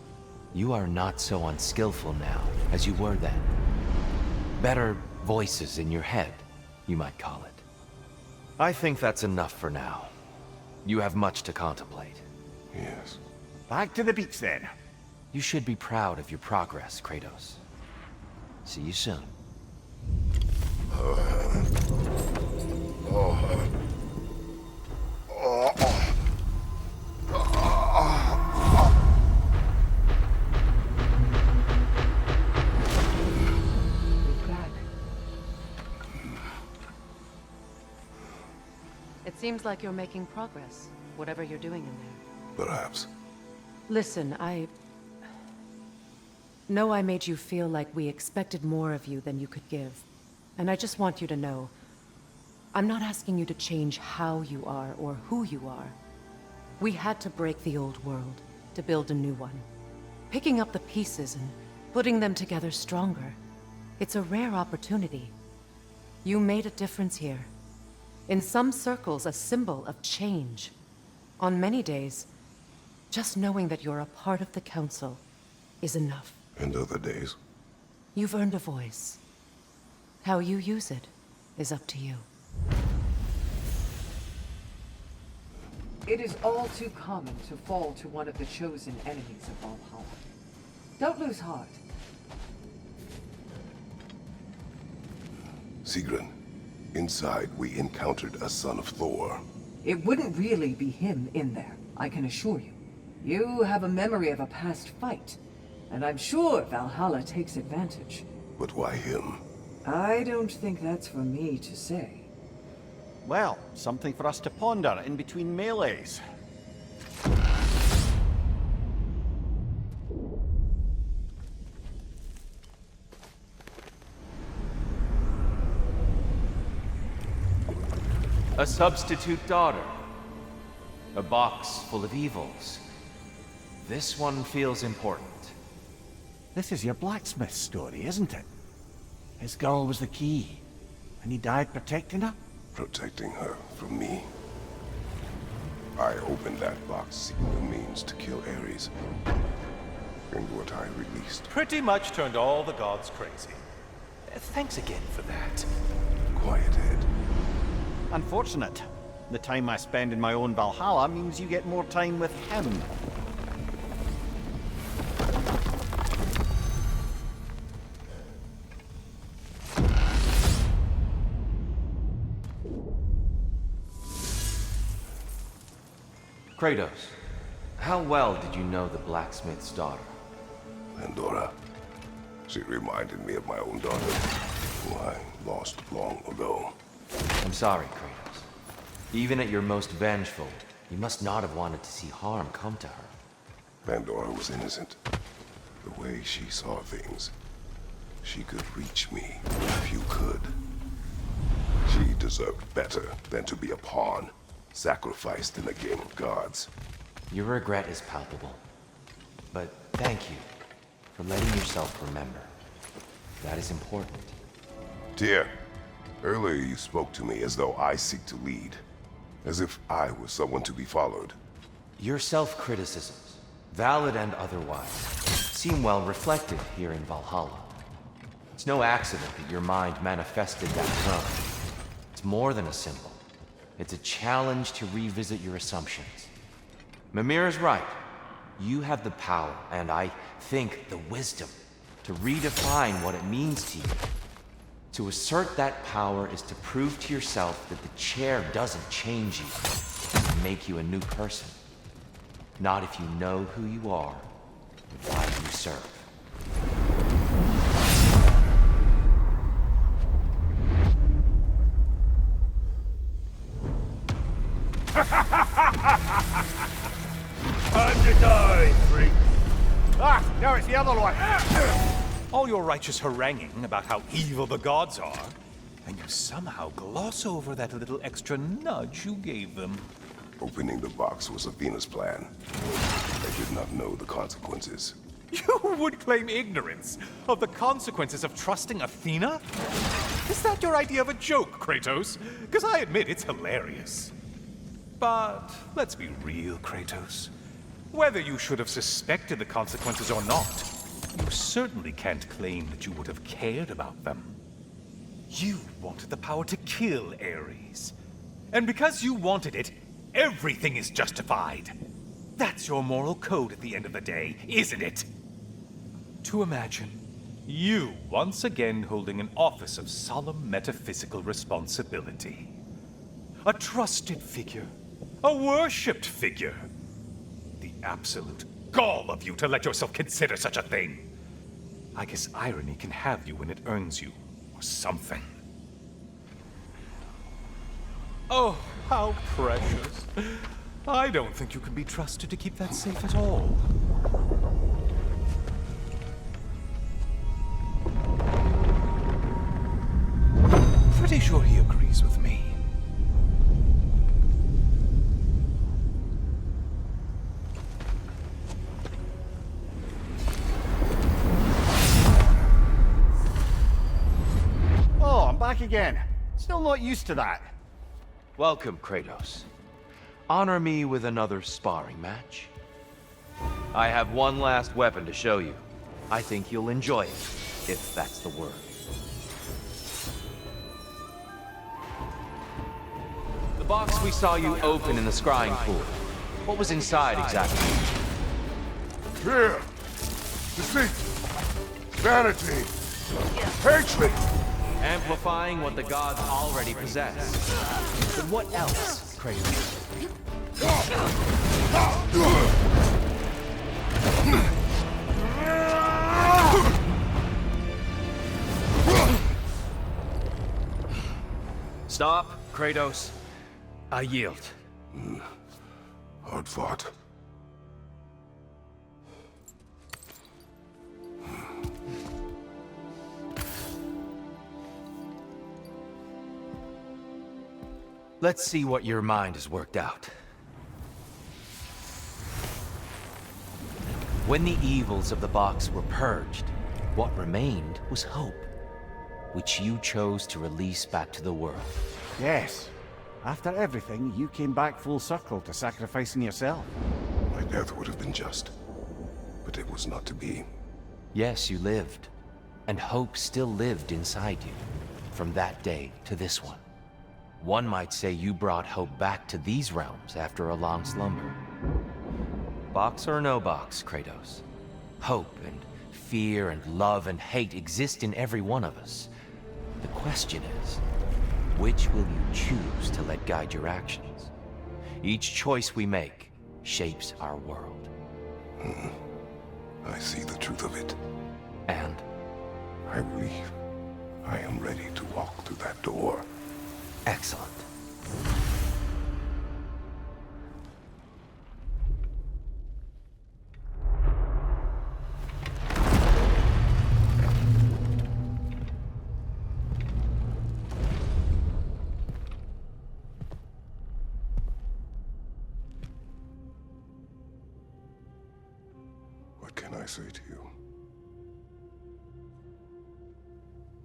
You are not so unskillful now as you were then. Better voices in your head, you might call it. I think that's enough for now. You have much to contemplate. Yes. Back to the beach then. You should be proud of your progress, Kratos. See you soon. Seems like you're making progress, whatever you're doing in there. Perhaps. Listen, I know I made you feel like we expected more of you than you could give. And I just want you to know, I'm not asking you to change how you are or who you are. We had to break the old world to build a new one. Picking up the pieces and putting them together stronger. It's a rare opportunity. You made a difference here. In some circles, a symbol of change. On many days, just knowing that you're a part of the Council is enough. And other days? You've earned a voice. How you use it is up to you. It is all too common to fall to one of the chosen enemies of Valhalla. Don't lose heart. Sigrun, inside we encountered a son of Thor. It wouldn't really be him in there, I can assure you. You have a memory of a past fight, and I'm sure Valhalla takes advantage. But why him? I don't think that's for me to say. Well, something for us to ponder in between melees. A substitute daughter. A box full of evils. This one feels important. This is your blacksmith story, isn't it? His girl was the key, and he died protecting her? Protecting her from me. I opened that box seeking the means to kill Ares. And what I released. Pretty much turned all the gods crazy. Thanks again for that. Quiet head. Unfortunate. The time I spend in my own Valhalla means you get more time with him. Kratos, how well did you know the blacksmith's daughter? Pandora. She reminded me of my own daughter, who I lost long ago. I'm sorry, Kratos. Even at your most vengeful, you must not have wanted to see harm come to her. Pandora was innocent. The way she saw things, she could reach me if you could. She deserved better than to be a pawn, sacrificed in a game of gods. Your regret is palpable. But thank you for letting yourself remember. That is important. Tyr, earlier you spoke to me as though I seek to lead. As if I was someone to be followed. Your self-criticisms, valid and otherwise, seem well reflected here in Valhalla. It's no accident that your mind manifested that throne. It's more than a symbol. It's a challenge to revisit your assumptions. Mimir is right. You have the power, and I think the wisdom, to redefine what it means to you. To assert that power is to prove to yourself that the chair doesn't change you, and make you a new person. Not if you know who you are, and why you serve. Time to die, freak! Ah, now it's the other one! All your righteous haranguing about how evil the gods are, and you somehow gloss over that little extra nudge you gave them. Opening the box was Athena's plan. I did not know the consequences. You would claim ignorance of the consequences of trusting Athena? Is that your idea of a joke, Kratos? Because I admit it's hilarious. But let's be real, Kratos. Whether you should have suspected the consequences or not, you certainly can't claim that you would have cared about them. You wanted the power to kill Ares. And because you wanted it, everything is justified. That's your moral code at the end of the day, isn't it? To imagine you once again holding an office of solemn metaphysical responsibility. A trusted figure. A worshipped figure. The absolute gall of you to let yourself consider such a thing. I guess irony can have you when it earns you, or something. Oh, how precious. I don't think you can be trusted to keep that safe at all. Pretty sure he agrees with me. Oh, I'm back again. Still not used to that. Welcome, Kratos. Honor me with another sparring match. I have one last weapon to show you. I think you'll enjoy it, if that's the word. The box we saw you open in the scrying pool. What was inside exactly? Fear, deceit, vanity, hatred. Amplifying what the gods already possess. But what else, Kratos? Stop, Kratos. I yield. Hard fought. Let's see what your mind has worked out. When the evils of the box were purged, what remained was hope, which you chose to release back to the world. Yes. After everything, you came back full circle to sacrificing yourself. My death would have been just, but it was not to be. Yes, you lived, and hope still lived inside you, from that day to this one. One might say you brought hope back to these realms after a long slumber. Box or no box, Kratos. Hope and fear and love and hate exist in every one of us. The question is, which will you choose to let guide your actions? Each choice we make shapes our world. I see the truth of it. And I believe I am ready to walk through that door. excellent. What can I say to you?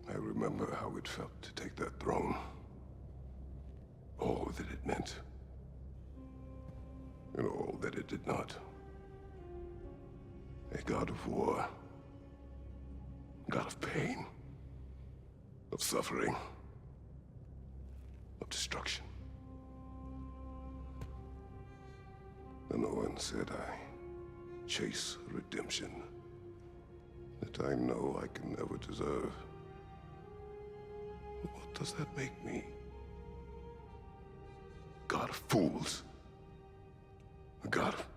I remember how it felt to take that throne. All that it meant. And all that it did not. A god of war. God of pain. Of suffering. Of destruction. And no one said I chase redemption that I know I can never deserve. What does that make me? God of fools. A god of...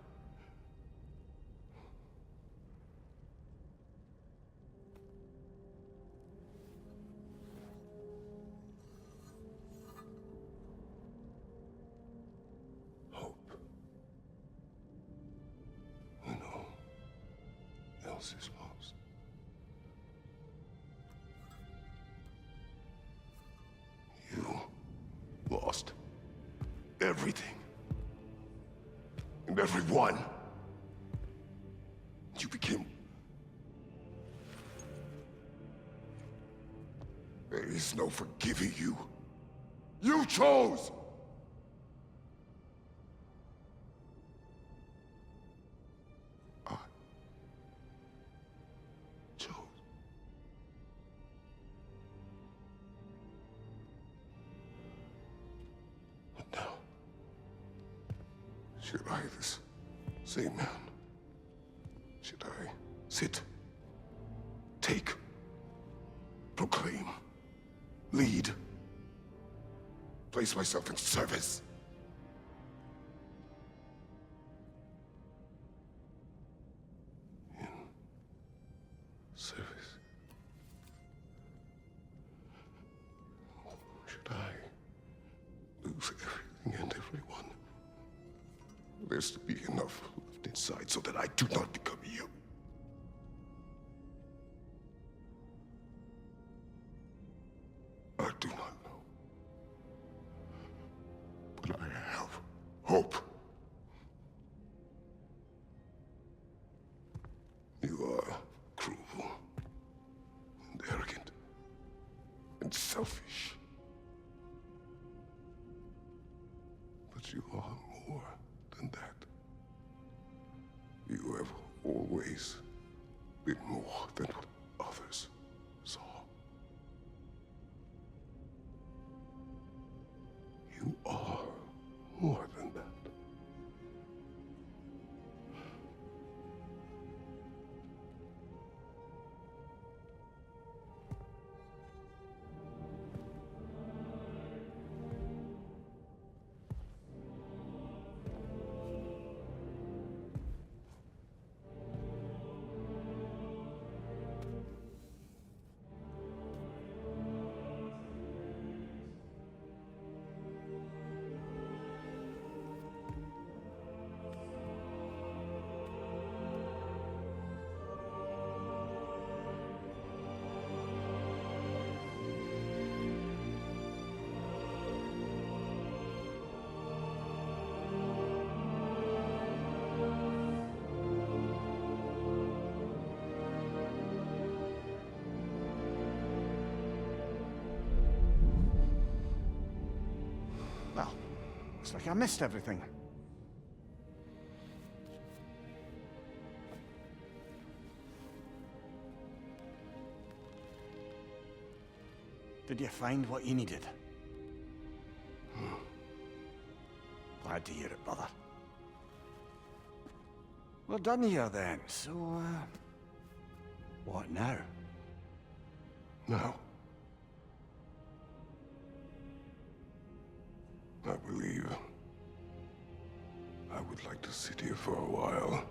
hope. When all else is lost. You lost everything. And everyone. You became... There is no forgiving you. You chose! I chose. What now? Should I, this same man, should I sit, take, proclaim, lead, place myself in service? In service? Should I lose There's to be enough left inside so that I do not become you. I do not know. But I have hope. You are cruel and arrogant and selfish. But you are more than that. You have always been more than what others saw. You are more than that. Well, looks like I missed everything. Did you find what you needed? Glad to hear it, brother. We're done here then, so, what now? Now, I believe I would like to sit here for a while.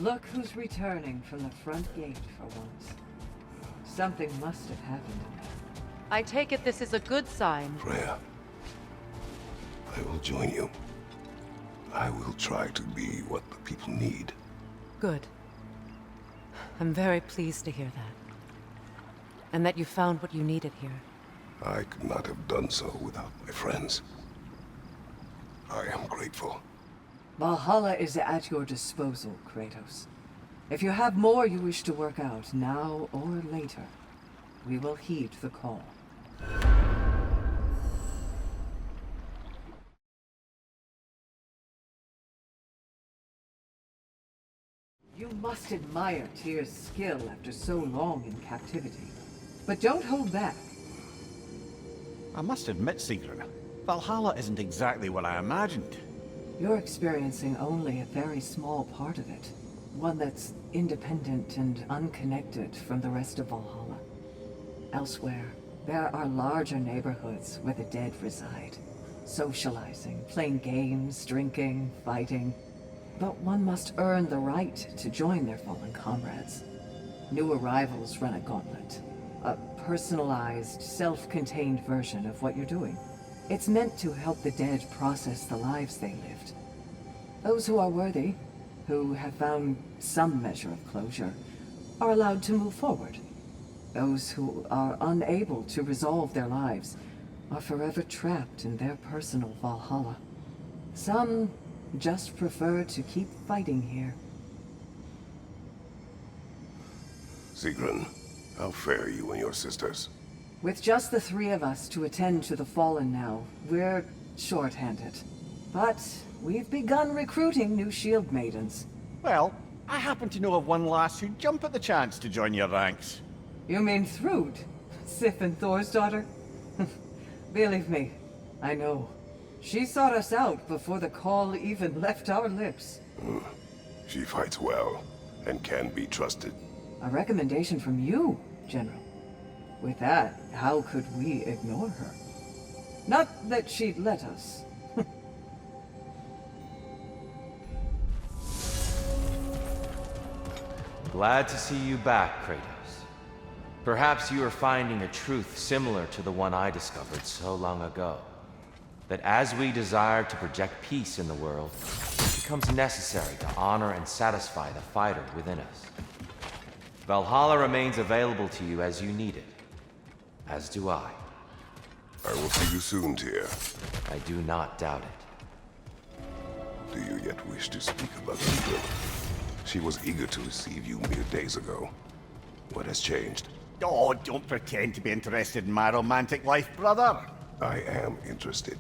Look who's returning from the front gate for once. Something must have happened in there. I take it this is a good sign. Freya, I will join you. I will try to be what the people need. Good. I'm very pleased to hear that. And that you found what you needed here. I could not have done so without my friends. I am grateful. Valhalla is at your disposal, Kratos. If you have more you wish to work out, now or later, we will heed the call. You must admire Tyr's skill after so long in captivity. But don't hold back. I must admit, Sigrun, Valhalla isn't exactly what I imagined. You're experiencing only a very small part of it. One that's independent and unconnected from the rest of Valhalla. Elsewhere, there are larger neighborhoods where the dead reside. Socializing, playing games, drinking, fighting. But one must earn the right to join their fallen comrades. New arrivals run a gauntlet. A personalized, self-contained version of what you're doing. It's meant to help the dead process the lives they lived. Those who are worthy, who have found some measure of closure, are allowed to move forward. Those who are unable to resolve their lives are forever trapped in their personal Valhalla. Some just prefer to keep fighting here. Sigrun, how fare you and your sisters? With just the three of us to attend to the fallen now, we're short-handed. But we've begun recruiting new shield maidens. Well, I happen to know of one lass who'd jump at the chance to join your ranks. You mean Thrud? Sif and Thor's daughter? Believe me, I know. She sought us out before the call even left our lips. She fights well and can be trusted. A recommendation from you, General. With that, how could we ignore her? Not that she'd let us. Glad to see you back, Kratos. Perhaps you are finding a truth similar to the one I discovered so long ago. That as we desire to project peace in the world, it becomes necessary to honor and satisfy the fighter within us. Valhalla remains available to you as you need it. As do I. I will see you soon, Tyr. I do not doubt it. Do you yet wish to speak about Sigrun? She was eager to receive you mere days ago. What has changed? Oh, don't pretend to be interested in my romantic life, brother. I am interested,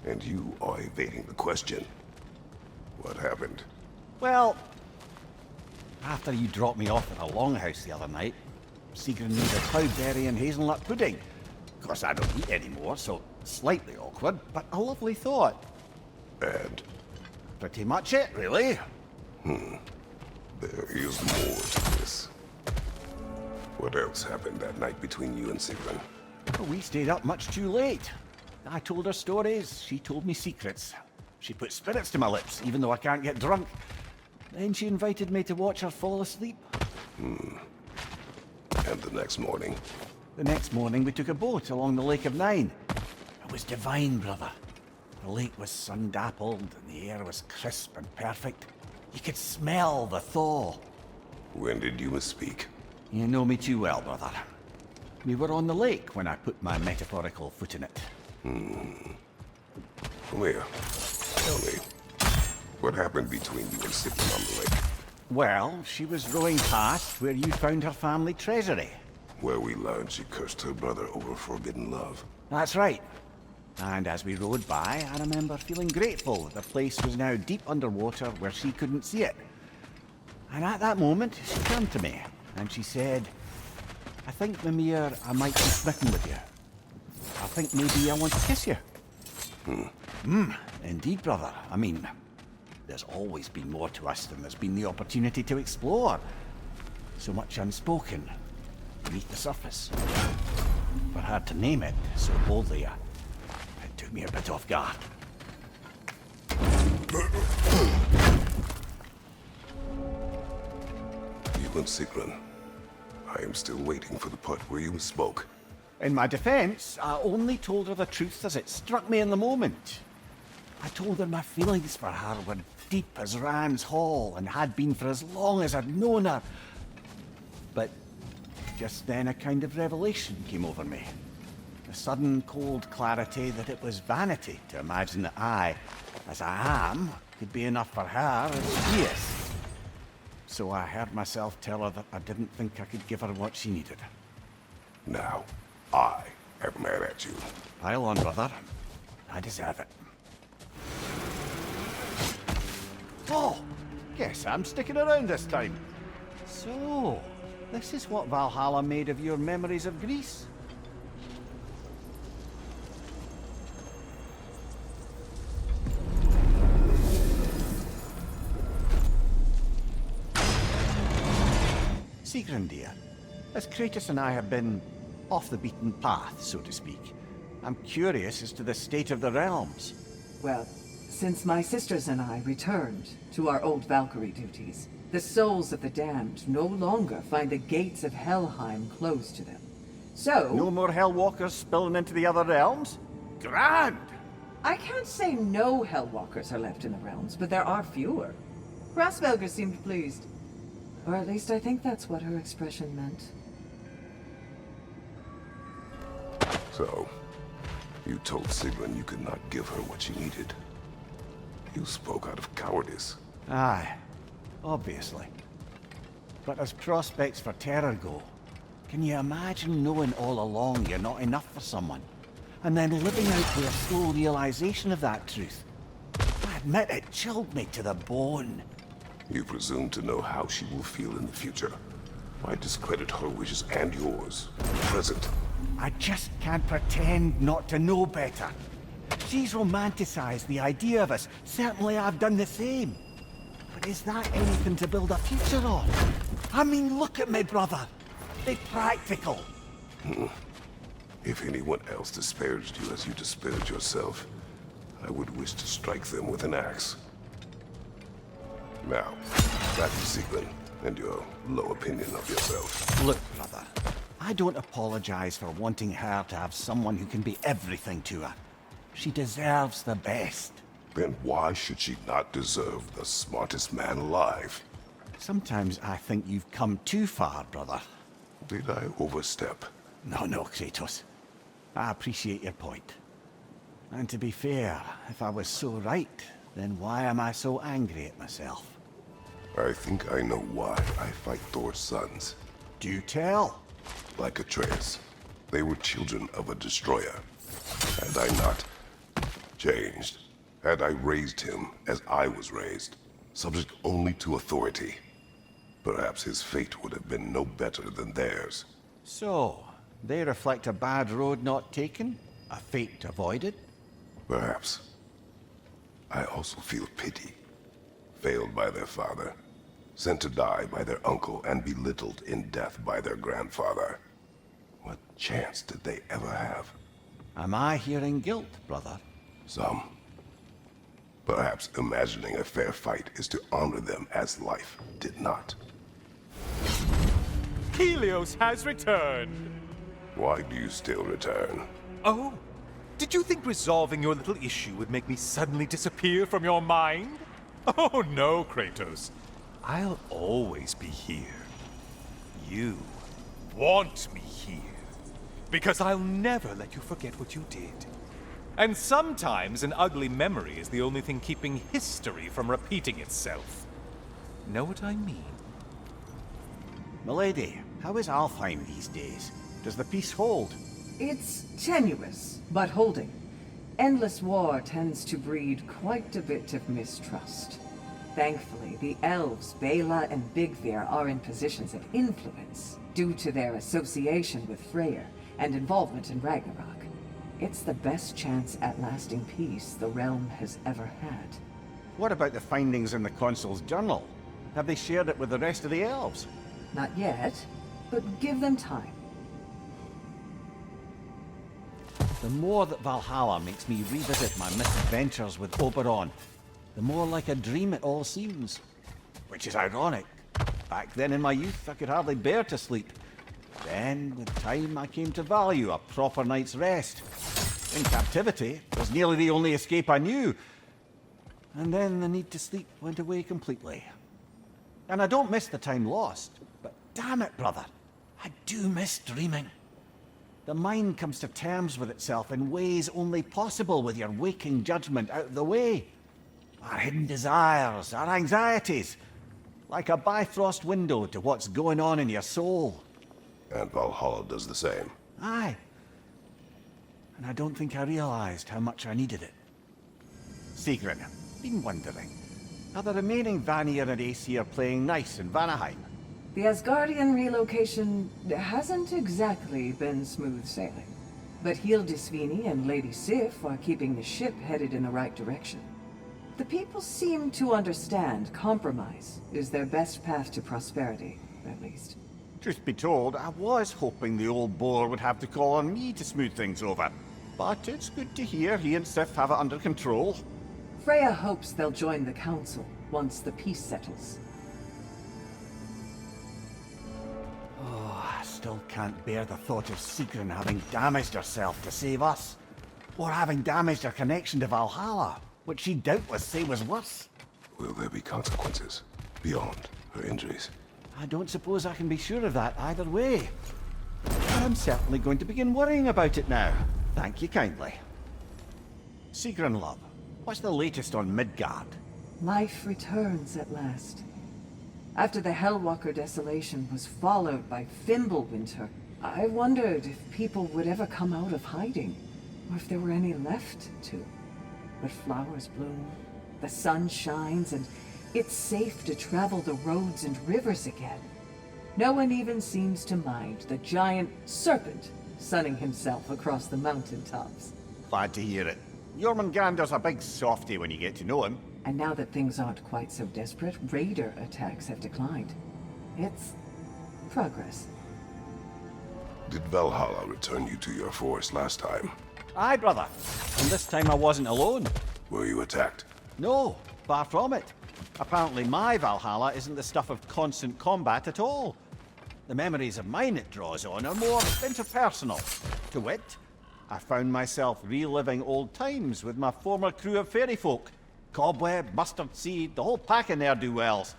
and you are evading the question. What happened? Well, after you dropped me off at a longhouse the other night, Sigrun made a cloudberry and hazelnut pudding. Of course, I don't eat anymore, so slightly awkward, but a lovely thought. And? Pretty much it, really. There is more to this. What else happened that night between you and Sigrun? Well, we stayed up much too late. I told her stories, she told me secrets. She put spirits to my lips, even though I can't get drunk. Then she invited me to watch her fall asleep. And the next morning? The next morning we took a boat along the Lake of Nine. It was divine, brother. The lake was sun-dappled and the air was crisp and perfect. You could smell the thaw. When did you misspeak? You know me too well, brother. We were on the lake when I put my metaphorical foot in it. Leah, tell me, what happened between you and Sigrun on the lake? Well, she was rowing past where you found her family treasury. Where we learned she cursed her brother over forbidden love. That's right. And as we rowed by, I remember feeling grateful that the place was now deep underwater where she couldn't see it. And at that moment, she turned to me, and she said, I think, Mimir, I might be smitten with you. I think maybe I want to kiss you. Indeed, brother. I mean, there's always been more to us than there's been the opportunity to explore. So much unspoken, beneath the surface. For her to name it so boldly, it took me a bit off guard. you and Sigrun. I am still waiting for the part where you spoke. In my defense, I only told her the truth as it struck me in the moment. I told her my feelings for her were deep as Rand's Hall and had been for as long as I'd known her. But just then a kind of revelation came over me. The sudden cold clarity that it was vanity to imagine that I, as I am, could be enough for her as she is. So I heard myself tell her that I didn't think I could give her what she needed. Now, I am mad at you. Pile on, brother. I deserve it. Oh, guess I'm sticking around this time. So, this is what Valhalla made of your memories of Greece? Sigrun, dear, as Kratos and I have been off the beaten path, so to speak, I'm curious as to the state of the realms. Well, since my sisters and I returned to our old Valkyrie duties, the souls of the damned no longer find the gates of Helheim closed to them. So... No more Hellwalkers spilling into the other realms? Grand! I can't say no Hellwalkers are left in the realms, but there are fewer. Hrassvelgr seemed pleased. Or at least I think that's what her expression meant. So, you told Sigrun you could not give her what she needed. You spoke out of cowardice. Aye, obviously. But as prospects for terror go, can you imagine knowing all along you're not enough for someone, and then living out the slow realization of that truth? I admit it chilled me to the bone. You presume to know how she will feel in the future. Why discredit her wishes and yours in the present? I just can't pretend not to know better. She's romanticized the idea of us. Certainly I've done the same. But is that anything to build a future on? I mean, look at me, brother. Be practical. If anyone else disparaged you as you disparaged yourself, I would wish to strike them with an axe. Now, back to Sigrun and your low opinion of yourself. Look, brother. I don't apologize for wanting her to have someone who can be everything to her. She deserves the best. Then why should she not deserve the smartest man alive? Sometimes I think you've come too far, brother. Did I overstep? No, Kratos. I appreciate your point. And to be fair, if I was so right, then why am I so angry at myself? I think I know why I fight Thor's sons. Do tell. Like Atreus, they were children of a destroyer. Had I not changed, had I raised him as I was raised, subject only to authority, perhaps his fate would have been no better than theirs. So, they reflect a bad road not taken? A fate avoided? Perhaps. I also feel pity. Failed by their father, sent to die by their uncle, and belittled in death by their grandfather. What chance did they ever have? Am I hearing guilt, brother? Some. Perhaps imagining a fair fight is to honor them as life did not. Helios has returned! Why do you still return? Oh, did you think resolving your little issue would make me suddenly disappear from your mind? Oh no, Kratos. I'll always be here. You want me here. Because I'll never let you forget what you did. And sometimes an ugly memory is the only thing keeping history from repeating itself. Know what I mean? Milady, how is Alfheim these days? Does the peace hold? It's tenuous, but holding. Endless war tends to breed quite a bit of mistrust. Thankfully, the elves, Bela and Bigvir, are in positions of influence due to their association with Freyr and involvement in Ragnarok. It's the best chance at lasting peace the realm has ever had. What about the findings in the Consul's journal? Have they shared it with the rest of the elves? Not yet, but give them time. The more that Valhalla makes me revisit my misadventures with Oberon, the more like a dream it all seems. Which is ironic, Back then in my youth, I could hardly bear to sleep. Then, with time, I came to value a proper night's rest. In captivity, it was nearly the only escape I knew. And then the need to sleep went away completely. And I don't miss the time lost, but damn it, brother, I do miss dreaming. The mind comes to terms with itself in ways only possible with your waking judgment out of the way. Our hidden desires, our anxieties, like a bifrost window to what's going on in your soul. And Valhalla does the same. Aye. And I don't think I realized how much I needed it. Sigrun, been wondering, are the remaining Vanir and Aesir playing nice in Vanaheim? The Asgardian relocation hasn't exactly been smooth sailing. But Hildisvini and Lady Sif are keeping the ship headed in the right direction. The people seem to understand compromise is their best path to prosperity, at least. Truth be told, I was hoping the old boar would have to call on me to smooth things over. But it's good to hear he and Sif have it under control. Freya hopes they'll join the council once the peace settles. Oh, I still can't bear the thought of Sigrun having damaged herself to save us. Or having damaged her connection to Valhalla, which she'd doubtless say was worse. Will there be consequences beyond her injuries? I don't suppose I can be sure of that either way. I'm certainly going to begin worrying about it now. Thank you kindly. Sigrun, love, what's the latest on Midgard? Life returns at last. After the Hellwalker desolation was followed by Fimbulwinter, I wondered if people would ever come out of hiding, or if there were any left to. But flowers bloom, the sun shines, and it's safe to travel the roads and rivers again. No one even seems to mind the giant serpent sunning himself across the mountaintops. Glad to hear it. Jormungandr's a big softy when you get to know him. And now that things aren't quite so desperate, raider attacks have declined. It's progress. Did Valhalla return you to your forest last time? Aye, brother. And this time I wasn't alone. Were you attacked? No, far from it. Apparently my Valhalla isn't the stuff of constant combat at all. The memories of mine it draws on are more interpersonal. To wit, I found myself reliving old times with my former crew of fairy folk. Cobweb, mustard seed, the whole pack of ne'er-do-wells.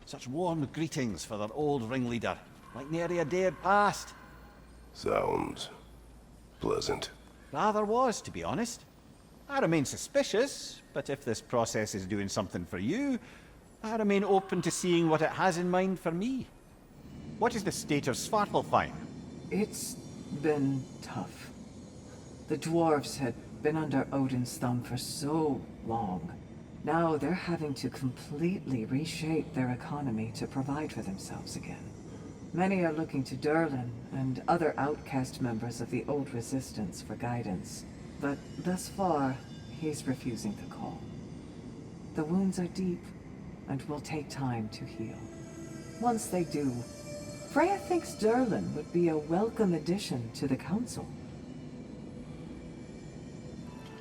Such warm greetings for their old ringleader, like nary a day had passed. Sounds pleasant. Rather was, to be honest. I remain suspicious, but if this process is doing something for you, I remain open to seeing what it has in mind for me. What is the state of Svartalfheim? It's been tough. The dwarves had been under Odin's thumb for so long. Now they're having to completely reshape their economy to provide for themselves again. Many are looking to Durlin and other outcast members of the old resistance for guidance. But thus far, he's refusing the call. The wounds are deep and will take time to heal. Once they do, Freya thinks Durlin would be a welcome addition to the council.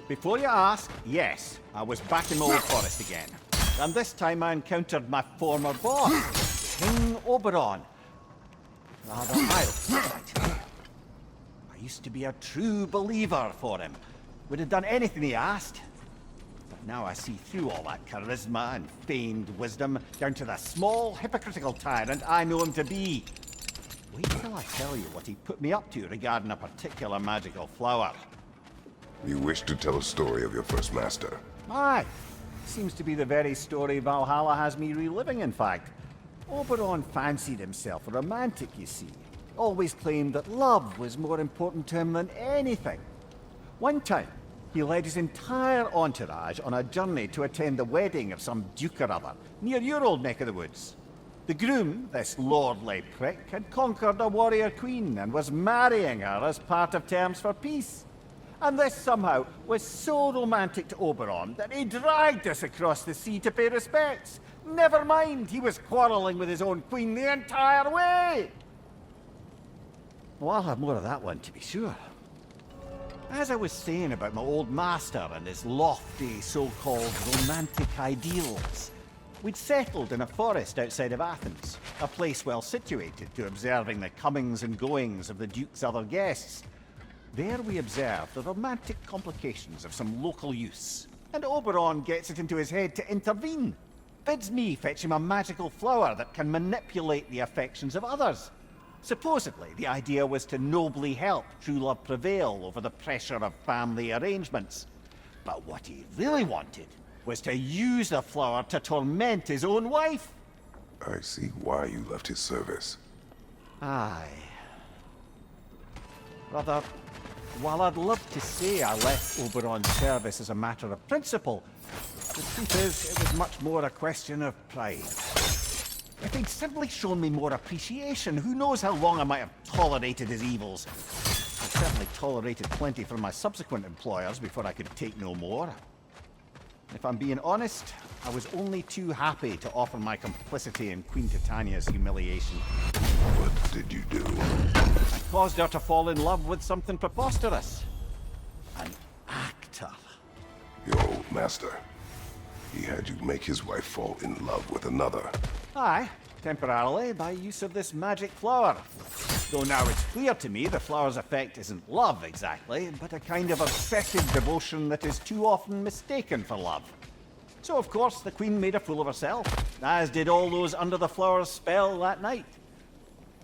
Before you ask, yes, I was back in the old forest again. And this time I encountered my former boss, King Oberon. Rather mild, I used to be a true believer for him. Would have done anything he asked. But now I see through all that charisma and feigned wisdom down to the small, hypocritical tyrant I know him to be. Wait till I tell you what he put me up to regarding a particular magical flower. You wish to tell a story of your first master? Aye. Seems to be the very story Valhalla has me reliving, in fact. Oberon fancied himself a romantic, you see. Always claimed that love was more important to him than anything. One time, he led his entire entourage on a journey to attend the wedding of some duke or other, near your old neck of the woods. The groom, this lordly prick, had conquered a warrior queen and was marrying her as part of terms for peace. And this somehow was so romantic to Oberon that he dragged us across the sea to pay respects. Never mind, he was quarrelling with his own queen the entire way! Well, I'll have more of that one, to be sure. As I was saying about my old master and his lofty, so-called romantic ideals, We'd settled in a forest outside of Athens, a place well situated to observing the comings and goings of the Duke's other guests. There we observed the romantic complications of some local use, and Oberon gets it into his head to intervene. Bids me fetch him a magical flower that can manipulate the affections of others. Supposedly, the idea was to nobly help true love prevail over the pressure of family arrangements. But what he really wanted was to use the flower to torment his own wife. I see why you left his service. Aye. Brother, while I'd love to say I left Oberon's service as a matter of principle, the truth is it was much more a question of pride. If he'd simply shown me more appreciation, who knows how long I might have tolerated his evils. I certainly tolerated plenty from my subsequent employers before I could take no more. If I'm being honest, I was only too happy to offer my complicity in Queen Titania's humiliation. What did you do? I caused her to fall in love with something preposterous. An actor. Your old master. He had you make his wife fall in love with another. Aye, temporarily, by use of this magic flower. Though now it's clear to me the flower's effect isn't love exactly, but a kind of obsessive devotion that is too often mistaken for love. So of course the Queen made a fool of herself, as did all those under the flower's spell that night.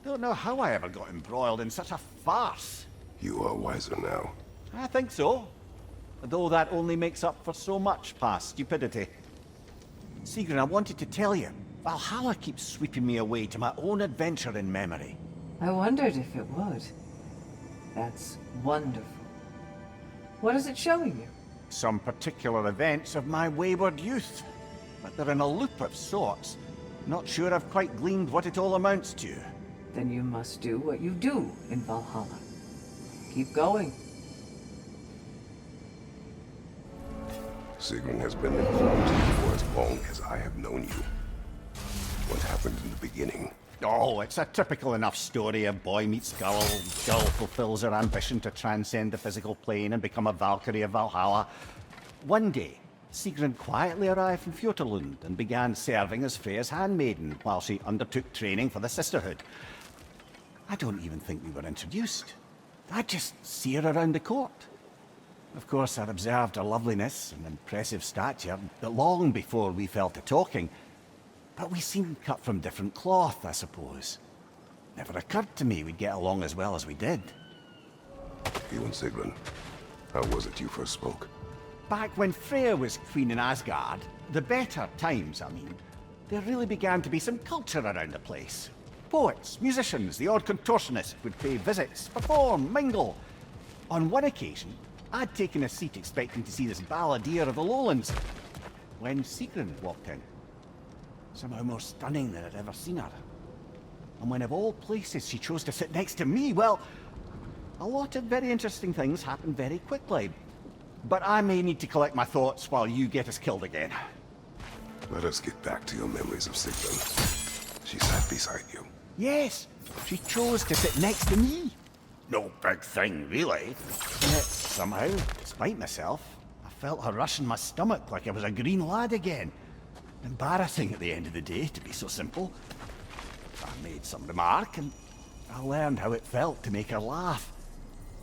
Don't know how I ever got embroiled in such a farce. You are wiser now. I think so, though that only makes up for so much past stupidity. Sigrun, I wanted to tell you, Valhalla keeps sweeping me away to my own adventure in memory. I wondered if it would. That's wonderful. What is it showing you? Some particular events of my wayward youth. But they're in a loop of sorts. Not sure I've quite gleaned what it all amounts to. Then you must do what you do in Valhalla. Keep going. Sigrun has been informed for as long as I have known you. What happened in the beginning? Oh, it's a typical enough story. A boy meets girl, girl fulfills her ambition to transcend the physical plane and become a Valkyrie of Valhalla. One day, Sigrun quietly arrived from Fjotorlund and began serving as Freya's handmaiden while she undertook training for the sisterhood. I don't even think we were introduced. I'd just see her around the court. Of course, I'd observed her loveliness and impressive stature long before we fell to talking. But we seemed cut from different cloth, I suppose. Never occurred to me we'd get along as well as we did. You and Sigrun, how was it you first spoke? Back when Freya was queen in Asgard, the better times, I mean, there really began to be some culture around the place. Poets, musicians, the odd contortionist would pay visits, perform, mingle. On one occasion, I'd taken a seat expecting to see this balladeer of the lowlands, when Sigrun walked in. Somehow more stunning than I'd ever seen her. And when of all places she chose to sit next to me, well, a lot of very interesting things happened very quickly. But I may need to collect my thoughts while you get us killed again. Let us get back to your memories of Sigrun. She sat beside you. Yes, she chose to sit next to me. No big thing, really. And yet, somehow, despite myself, I felt her rush in my stomach like I was a green lad again. Embarrassing at the end of the day, to be so simple. I made some remark, and I learned how it felt to make her laugh.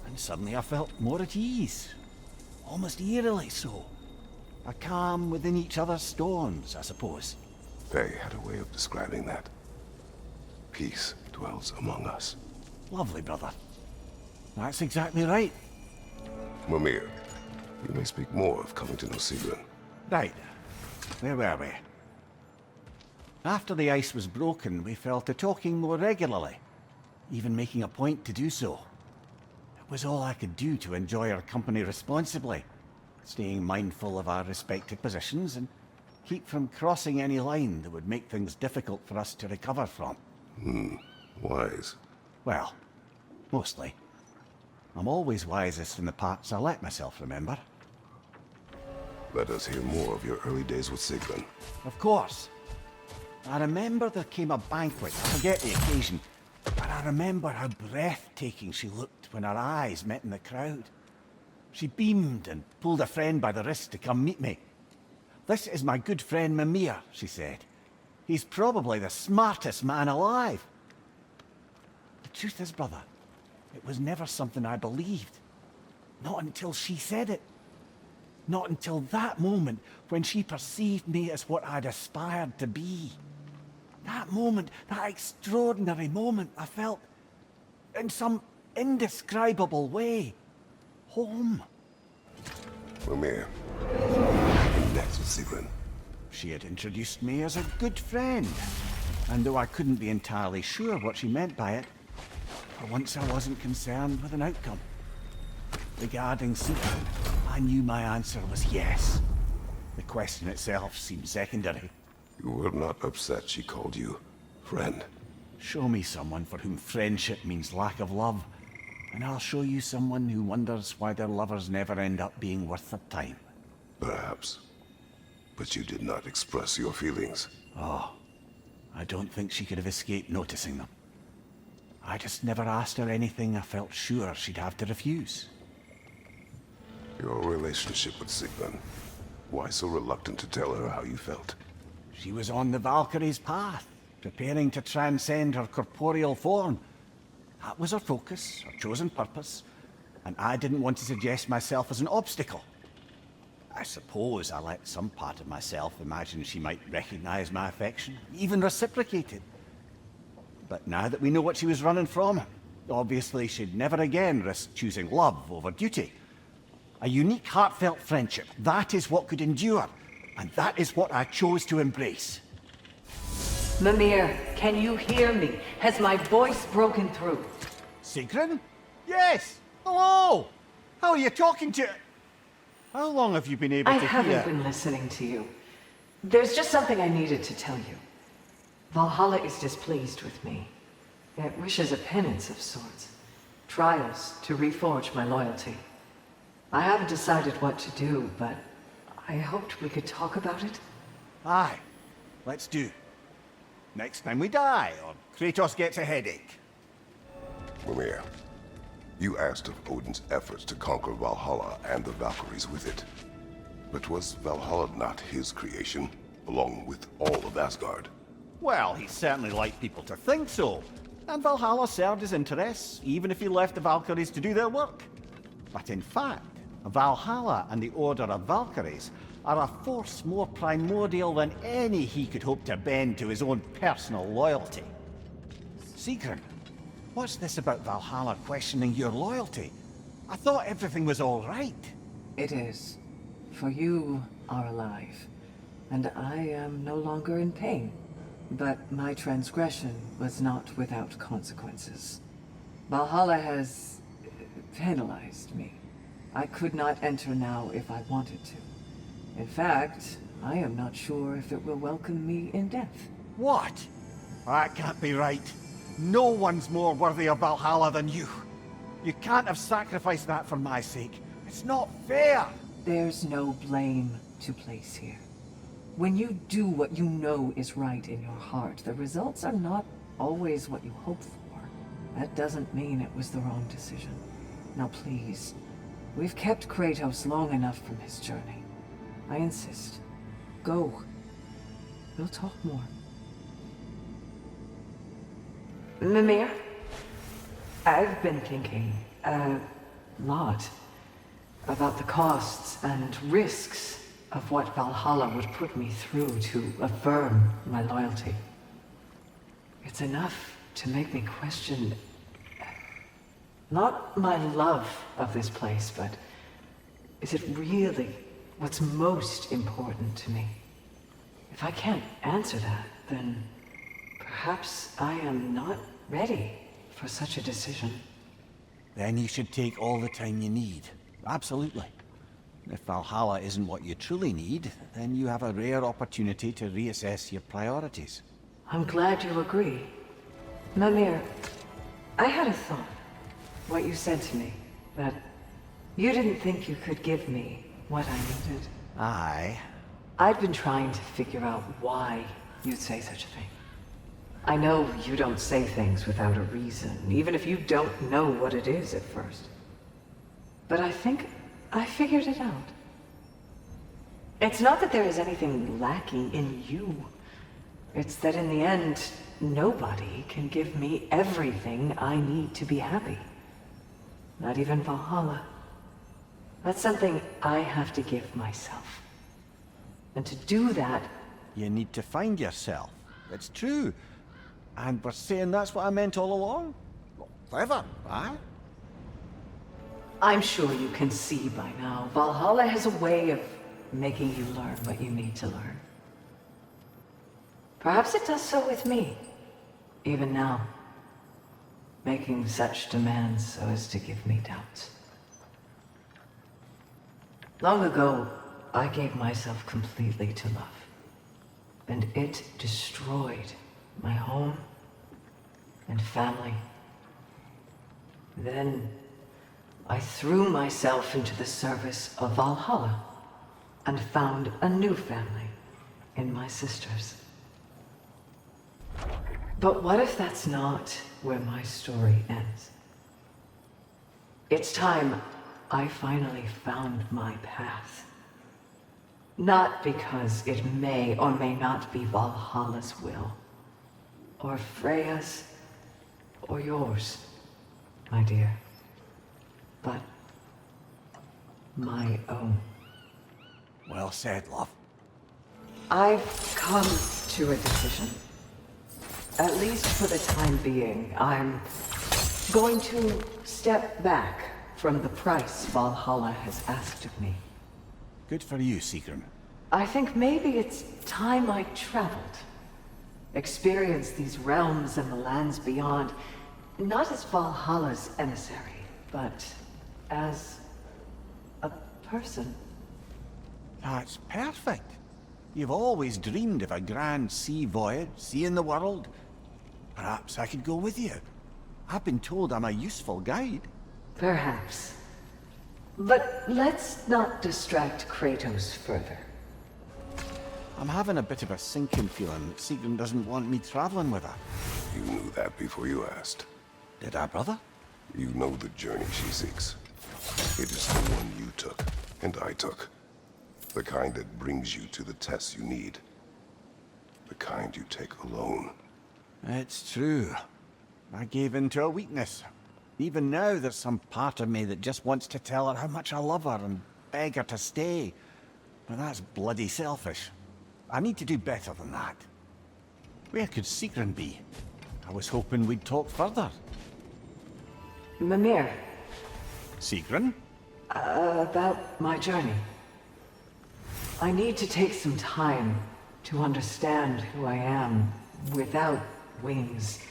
And suddenly I felt more at ease. Almost eerily so. A calm within each other's storms, I suppose. They had a way of describing that. Peace dwells among us. Lovely, brother. That's exactly right. Mimir, you may speak more of coming to know Sigrun. Right. Where were we? After the ice was broken, we fell to talking more regularly, even making a point to do so. It was all I could do to enjoy her company responsibly, staying mindful of our respective positions and keep from crossing any line that would make things difficult for us to recover from. Wise. Well, mostly. I'm always wisest in the parts I let myself remember. Let us hear more of your early days with Sigrun. Of course. I remember there came a banquet. I forget the occasion. But I remember how breathtaking she looked when our eyes met in the crowd. She beamed and pulled a friend by the wrist to come meet me. This is my good friend Mimir, she said. He's probably the smartest man alive. The truth is, brother, it was never something I believed. Not until she said it. Not until that moment when she perceived me as what I'd aspired to be. That moment, that extraordinary moment, I felt, in some indescribable way, home. Mimir. Next with Sigrun. She had introduced me as a good friend, and though I couldn't be entirely sure what she meant by it, for once I wasn't concerned with an outcome. Regarding Sigrun, I knew my answer was yes. The question itself seemed secondary. You were not upset she called you friend. Show me someone for whom friendship means lack of love, and I'll show you someone who wonders why their lovers never end up being worth their time. Perhaps. But you did not express your feelings. Oh, I don't think she could have escaped noticing them. I just never asked her anything I felt sure she'd have to refuse. Your relationship with Sigrun. Why so reluctant to tell her how you felt? She was on the Valkyrie's path, preparing to transcend her corporeal form. That was her focus, her chosen purpose, and I didn't want to suggest myself as an obstacle. I suppose I let some part of myself imagine she might recognize my affection, even reciprocate it. But now that we know what she was running from, obviously she'd never again risk choosing love over duty. A unique, heartfelt friendship, that is what could endure, and that is what I chose to embrace. Mimir, can you hear me? Has my voice broken through? Sigrun? Yes! Hello! How are you talking to... How long have you been able I to haven't hear? been listening to you. There's just something I needed to tell you. Valhalla is displeased with me. It wishes a penance of sorts. Trials to reforge my loyalty. I haven't decided what to do, but I hoped we could talk about it. Aye, let's do. Next time we die, or Kratos gets a headache. Mimir, you asked of Odin's efforts to conquer Valhalla and the Valkyries with it. But was Valhalla not his creation, along with all of Asgard? Well, he certainly liked people to think so. And Valhalla served his interests, even if he left the Valkyries to do their work. But in fact, Valhalla and the Order of Valkyries are a force more primordial than any he could hope to bend to his own personal loyalty. Sigrun, what's this about Valhalla questioning your loyalty? I thought everything was all right. It is. For you are alive, and I am no longer in pain. But my transgression was not without consequences. Valhalla has penalized me. I could not enter now if I wanted to. In fact, I am not sure if it will welcome me in death. What? That can't be right. No one's more worthy of Valhalla than you. You can't have sacrificed that for my sake. It's not fair. There's no blame to place here. When you do what you know is right in your heart, the results are not always what you hope for. That doesn't mean it was the wrong decision. Now please, we've kept Kratos long enough from his journey. I insist. Go. We'll talk more. Mimir? I've been thinking a lot about the costs and risks of what Valhalla would put me through to affirm my loyalty. It's enough to make me question not my love of this place, but is it really what's most important to me? If I can't answer that, then perhaps I am not ready for such a decision. Then you should take all the time you need. Absolutely. If Valhalla isn't what you truly need, then you have a rare opportunity to reassess your priorities. I'm glad you agree. Mimir, I had a thought. What you said to me, that you didn't think you could give me what I needed. Aye. I'd been trying to figure out why you'd say such a thing. I know you don't say things without a reason, even if you don't know what it is at first. But I think I figured it out. It's not that there is anything lacking in you. It's that in the end, nobody can give me everything I need to be happy. Not even Valhalla. That's something I have to give myself. And to do that... You need to find yourself. It's true. And we're saying that's what I meant all along? Well, clever, eh? I'm sure you can see by now, Valhalla has a way of making you learn what you need to learn. Perhaps it does so with me, even now. Making such demands so as to give me doubts. Long ago, I gave myself completely to love. And it destroyed my home and family. Then I threw myself into the service of Valhalla and found a new family in my sisters. But what if that's not where my story ends? It's time I finally found my path. Not because it may or may not be Valhalla's will, or Freya's, or yours, my dear, but my own. Well said, love. I've come to a decision. At least for the time being, I'm going to step back from the price Valhalla has asked of me. Good for you, Sigrun. I think maybe it's time I traveled. Experienced these realms and the lands beyond, not as Valhalla's emissary, but as a person. That's perfect. You've always dreamed of a grand sea voyage, seeing the world. Perhaps I could go with you. I've been told I'm a useful guide. Perhaps. But let's not distract Kratos further. I'm having a bit of a sinking feeling that Sigrun doesn't want me traveling with her. You knew that before you asked. Did I, brother? You know the journey she seeks. It is the one you took, and I took. The kind that brings you to the tests you need. The kind you take alone. It's true. I gave in to a weakness. Even now, there's some part of me that just wants to tell her how much I love her and beg her to stay. But that's bloody selfish. I need to do better than that. Where could Sigrun be? I was hoping we'd talk further. Mimir, Sigrun? about my journey. I need to take some time to understand who I am without wings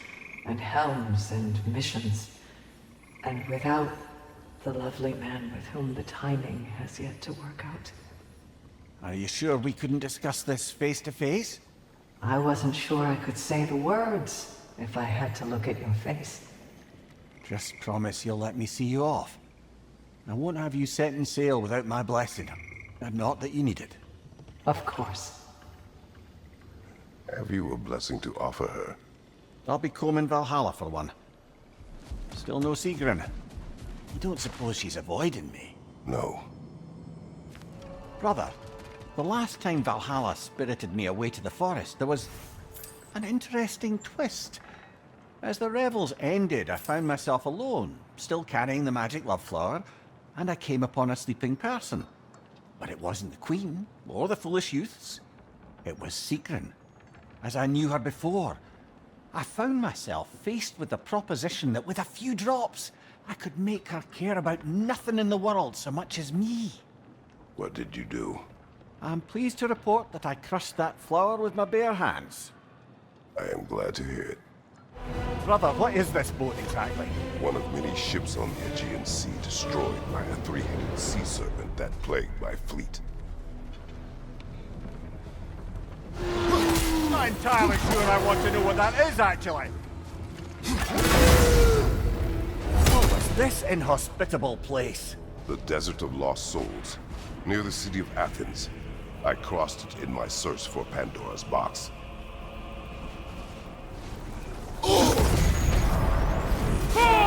and helms and missions, and without the lovely man with whom the timing has yet to work out. Are you sure we couldn't discuss this face to face? I wasn't sure I could say the words if I had to look at your face. Just promise you'll let me see you off. I won't have you setting sail without my blessing. And not that you need it. Of course. Have you a blessing to offer her? I'll be combing Valhalla for one. Still no Sigrun. You don't suppose she's avoiding me? No. Brother, the last time Valhalla spirited me away to the forest, there was an interesting twist. As the revels ended, I found myself alone, still carrying the magic love flower, and I came upon a sleeping person. But it wasn't the queen, or the foolish youths. It was Sigrun, as I knew her before. I found myself faced with the proposition that with a few drops, I could make her care about nothing in the world so much as me. What did you do? I'm pleased to report that I crushed that flower with my bare hands. I am glad to hear it. Brother, what is this boat exactly? One of many ships on the Aegean Sea destroyed by a three-headed sea serpent that plagued my fleet. I'm not entirely sure I want to know what that is, actually. What was this inhospitable place? The Desert of Lost Souls, near the city of Athens. I crossed it in my search for Pandora's box. For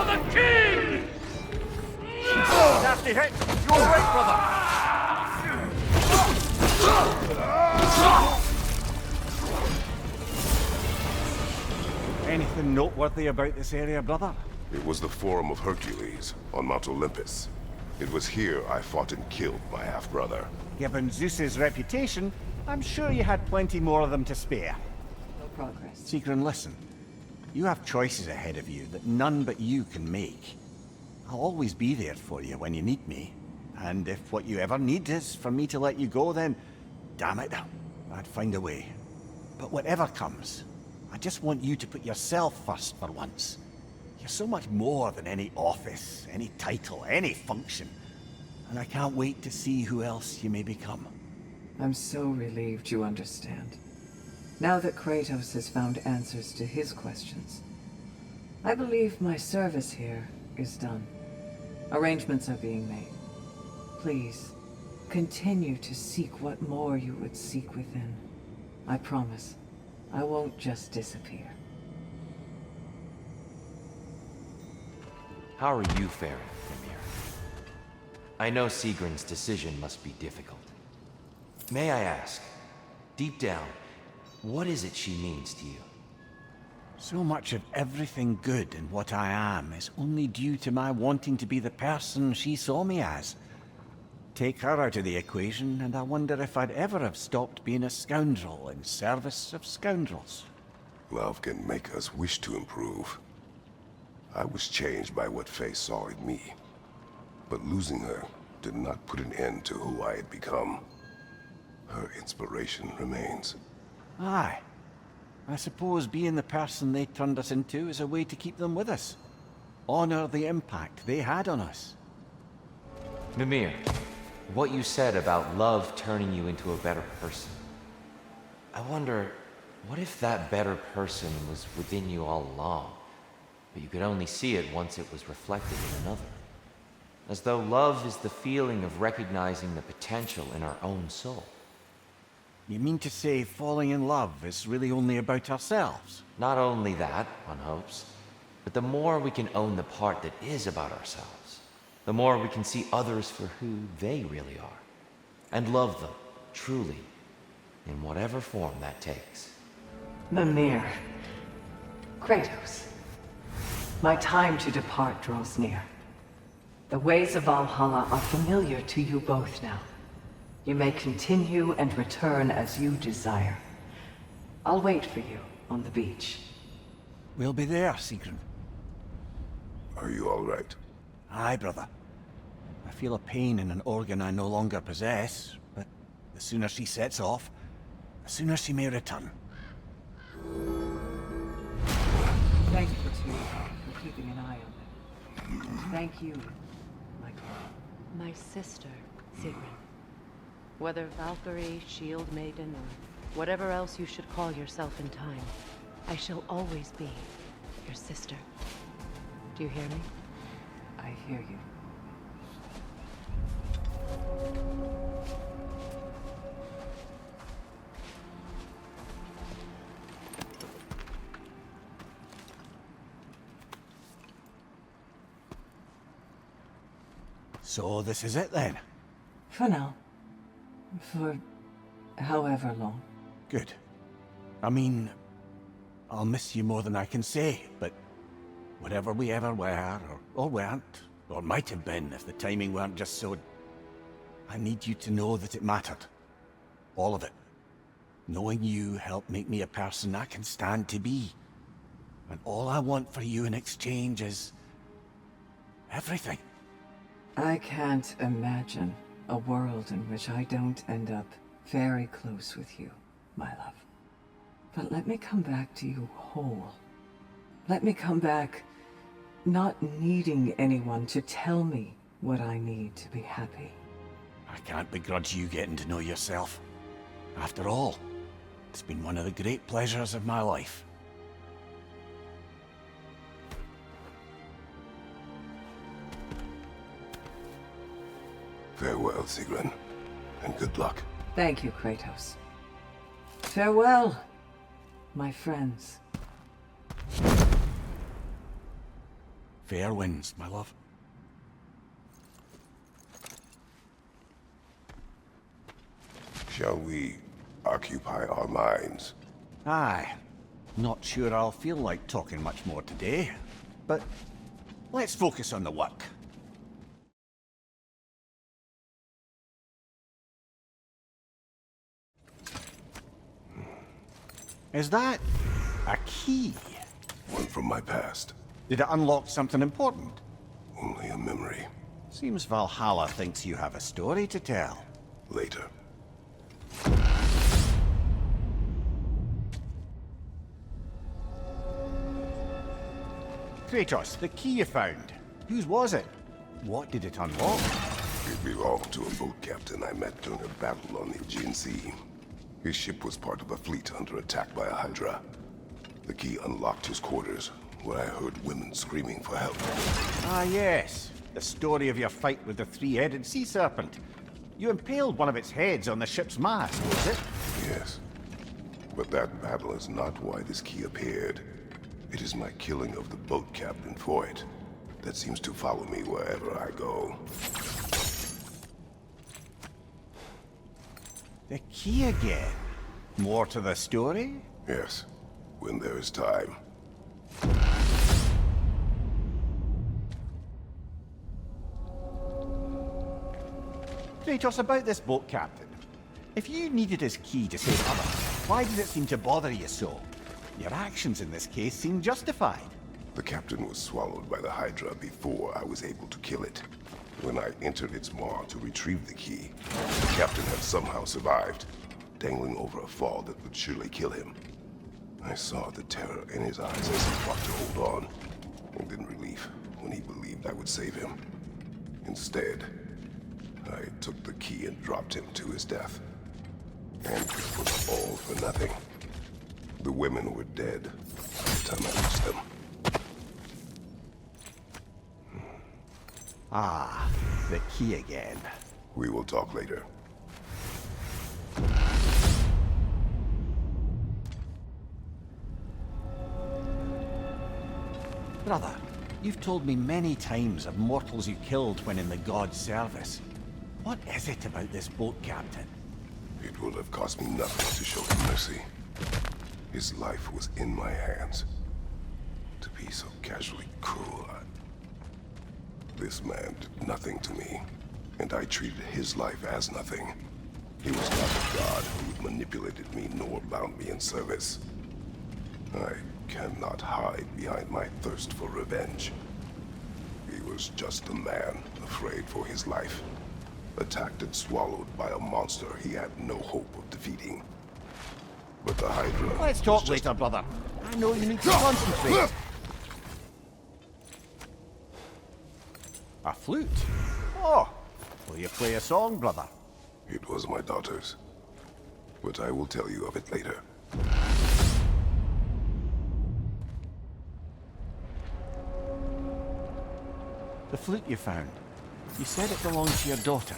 the king! Nasty hit! You're right, brother! Anything noteworthy about this area, brother? It was the Forum of Hercules on Mount Olympus. It was here I fought and killed my half-brother. Given Zeus's reputation, I'm sure you had plenty more of them to spare. No progress. Sigrun, listen. You have choices ahead of you that none but you can make. I'll always be there for you when you need me. And if what you ever need is for me to let you go, then damn it, I'd find a way. But whatever comes, I just want you to put yourself first for once. You're so much more than any office, any title, any function. And I can't wait to see who else you may become. I'm so relieved you understand. Now that Kratos has found answers to his questions, I believe my service here is done. Arrangements are being made. Please, continue to seek what more you would seek within. I promise, I won't just disappear. How are you faring, Mimir? I know Sigrun's decision must be difficult. May I ask, deep down, what is it she means to you? So much of everything good in what I am is only due to my wanting to be the person she saw me as. Take her out of the equation, and I wonder if I'd ever have stopped being a scoundrel in service of scoundrels. Love can make us wish to improve. I was changed by what Faye saw in me. But losing her did not put an end to who I had become. Her inspiration remains. Aye. I suppose being the person they turned us into is a way to keep them with us. Honor the impact they had on us. Mimir, what you said about love turning you into a better person. I wonder, what if that better person was within you all along, but you could only see it once it was reflected in another? As though love is the feeling of recognizing the potential in our own soul. You mean to say falling in love is really only about ourselves? Not only that, one hopes, but the more we can own the part that is about ourselves, the more we can see others for who they really are, and love them, truly, in whatever form that takes. Mimir. Kratos. My time to depart draws near. The ways of Valhalla are familiar to you both now. You may continue and return as you desire. I'll wait for you on the beach. We'll be there, Sigrun. Are you all right? Aye, brother. I feel a pain in an organ I no longer possess, but the sooner she sets off, the sooner she may return. Thank you two for keeping an eye on them. Thank you, Michael. My sister, Sigrun. Whether Valkyrie, Shield Maiden, or whatever else you should call yourself in time, I shall always be your sister. Do you hear me? I hear you. So this is it then? For now. For however long. Good. I mean, I'll miss you more than I can say, but whatever we ever were, or weren't, or might have been if the timing weren't just so... I need you to know that it mattered. All of it. Knowing you helped make me a person I can stand to be. And all I want for you in exchange is... everything. I can't imagine a world in which I don't end up very close with you, my love. But let me come back to you whole. Let me come back not needing anyone to tell me what I need to be happy. I can't begrudge you getting to know yourself. After all, it's been one of the great pleasures of my life. Farewell, Sigrun, and good luck. Thank you, Kratos. Farewell, my friends. Fair winds, my love. Shall we occupy our minds. Aye. Not sure I'll feel like talking much more today, but let's focus on the work. Is that a key? One from my past. Did it unlock something important? Only a memory. Seems Valhalla thinks you have a story to tell. Later. Kratos, the key you found. Whose was it? What did it unlock? It belonged to a boat captain I met during a battle on the Aegean Sea. His ship was part of a fleet under attack by a Hydra. The key unlocked his quarters, where I heard women screaming for help. Ah, yes. The story of your fight with the three-headed sea serpent. You impaled one of its heads on the ship's mast, was it? Yes. But that battle is not why this key appeared. It is my killing of the boat captain for it that seems to follow me wherever I go. The key again. More to the story? Yes, when there is time. Kratos, about this boat captain. If you needed his key to save others, why did it seem to bother you so? Your actions in this case seem justified. The captain was swallowed by the Hydra before I was able to kill it. When I entered its maw to retrieve the key, the captain had somehow survived, dangling over a fall that would surely kill him. I saw the terror in his eyes as he fought to hold on, and in relief when he believed I would save him. Instead, I took the key and dropped him to his death. And it was all for nothing. The women were dead by the time I reached them. Ah, the key again. We will talk later. Brother, you've told me many times of mortals you killed when in the god's service. What is it about this boat captain? It would have cost me nothing to show him mercy. His life was in my hands. To be so casually cruel, This man did nothing to me, and I treated his life as nothing. He was not a god who manipulated me nor bound me in service. I cannot hide behind my thirst for revenge. He was just a man afraid for his life, attacked and swallowed by a monster he had no hope of defeating. But the Hydra... Let's talk later, brother. I know you need to concentrate. A flute? Oh, will you play a song, brother? It was my daughter's. But I will tell you of it later. The flute you found. You said it belonged to your daughter.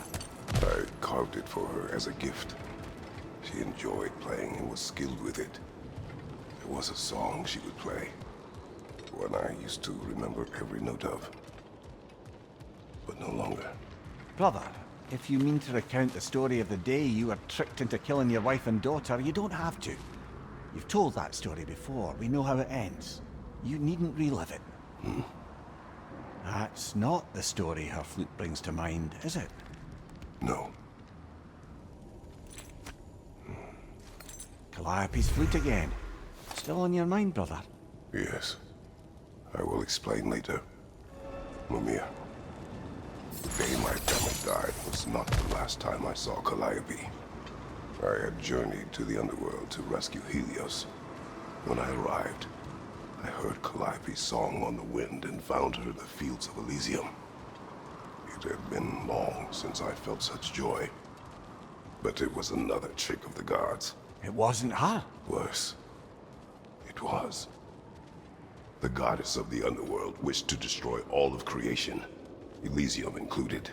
I carved it for her as a gift. She enjoyed playing and was skilled with it. It was a song she would play. One I used to remember every note of. But no longer. Brother, if you mean to recount the story of the day you were tricked into killing your wife and daughter, you don't have to. You've told that story before. We know how it ends. You needn't relive it. That's not the story her flute brings to mind, is it? No. Calliope's flute again. Still on your mind, brother? Yes. I will explain later. Mimir. The day my family died was not the last time I saw Calliope. I had journeyed to the underworld to rescue Helios. When I arrived, I heard Calliope's song on the wind and found her in the fields of Elysium. It had been long since I felt such joy. But it was another trick of the gods. It wasn't her. Worse. It was. The goddess of the underworld wished to destroy all of creation, Elysium included.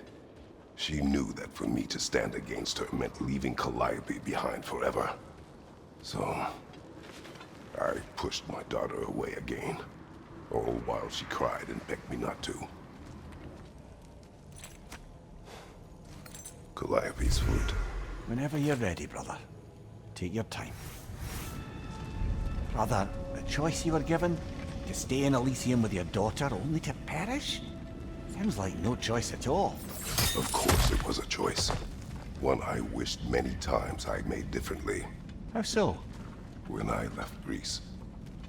She knew that for me to stand against her meant leaving Calliope behind forever. So, I pushed my daughter away again, all while she cried and begged me not to. Calliope's flute. Whenever you're ready, brother. Take your time. Brother, the choice you were given, to stay in Elysium with your daughter only to perish? Sounds like no choice at all. Of course it was a choice. One I wished many times I'd made differently. How so? When I left Greece,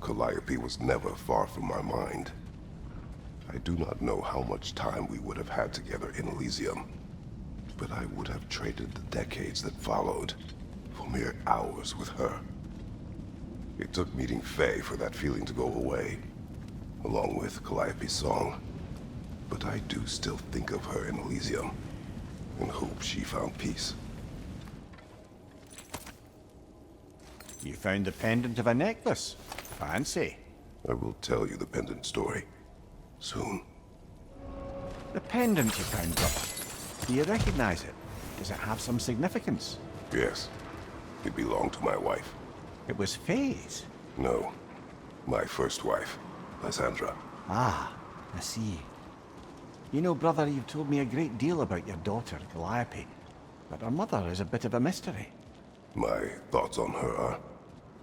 Calliope was never far from my mind. I do not know how much time we would have had together in Elysium, but I would have traded the decades that followed for mere hours with her. It took meeting Faye for that feeling to go away, along with Calliope's song. But I do still think of her in Elysium, and hope she found peace. You found the pendant of a necklace. Fancy. I will tell you the pendant story soon. The pendant you found, brother. Do you recognize it? Does it have some significance? Yes, it belonged to my wife. It was Faye's. No, my first wife, Lysandra. Ah, I see. You know, brother, you've told me a great deal about your daughter, Calliope, but her mother is a bit of a mystery. My thoughts on her are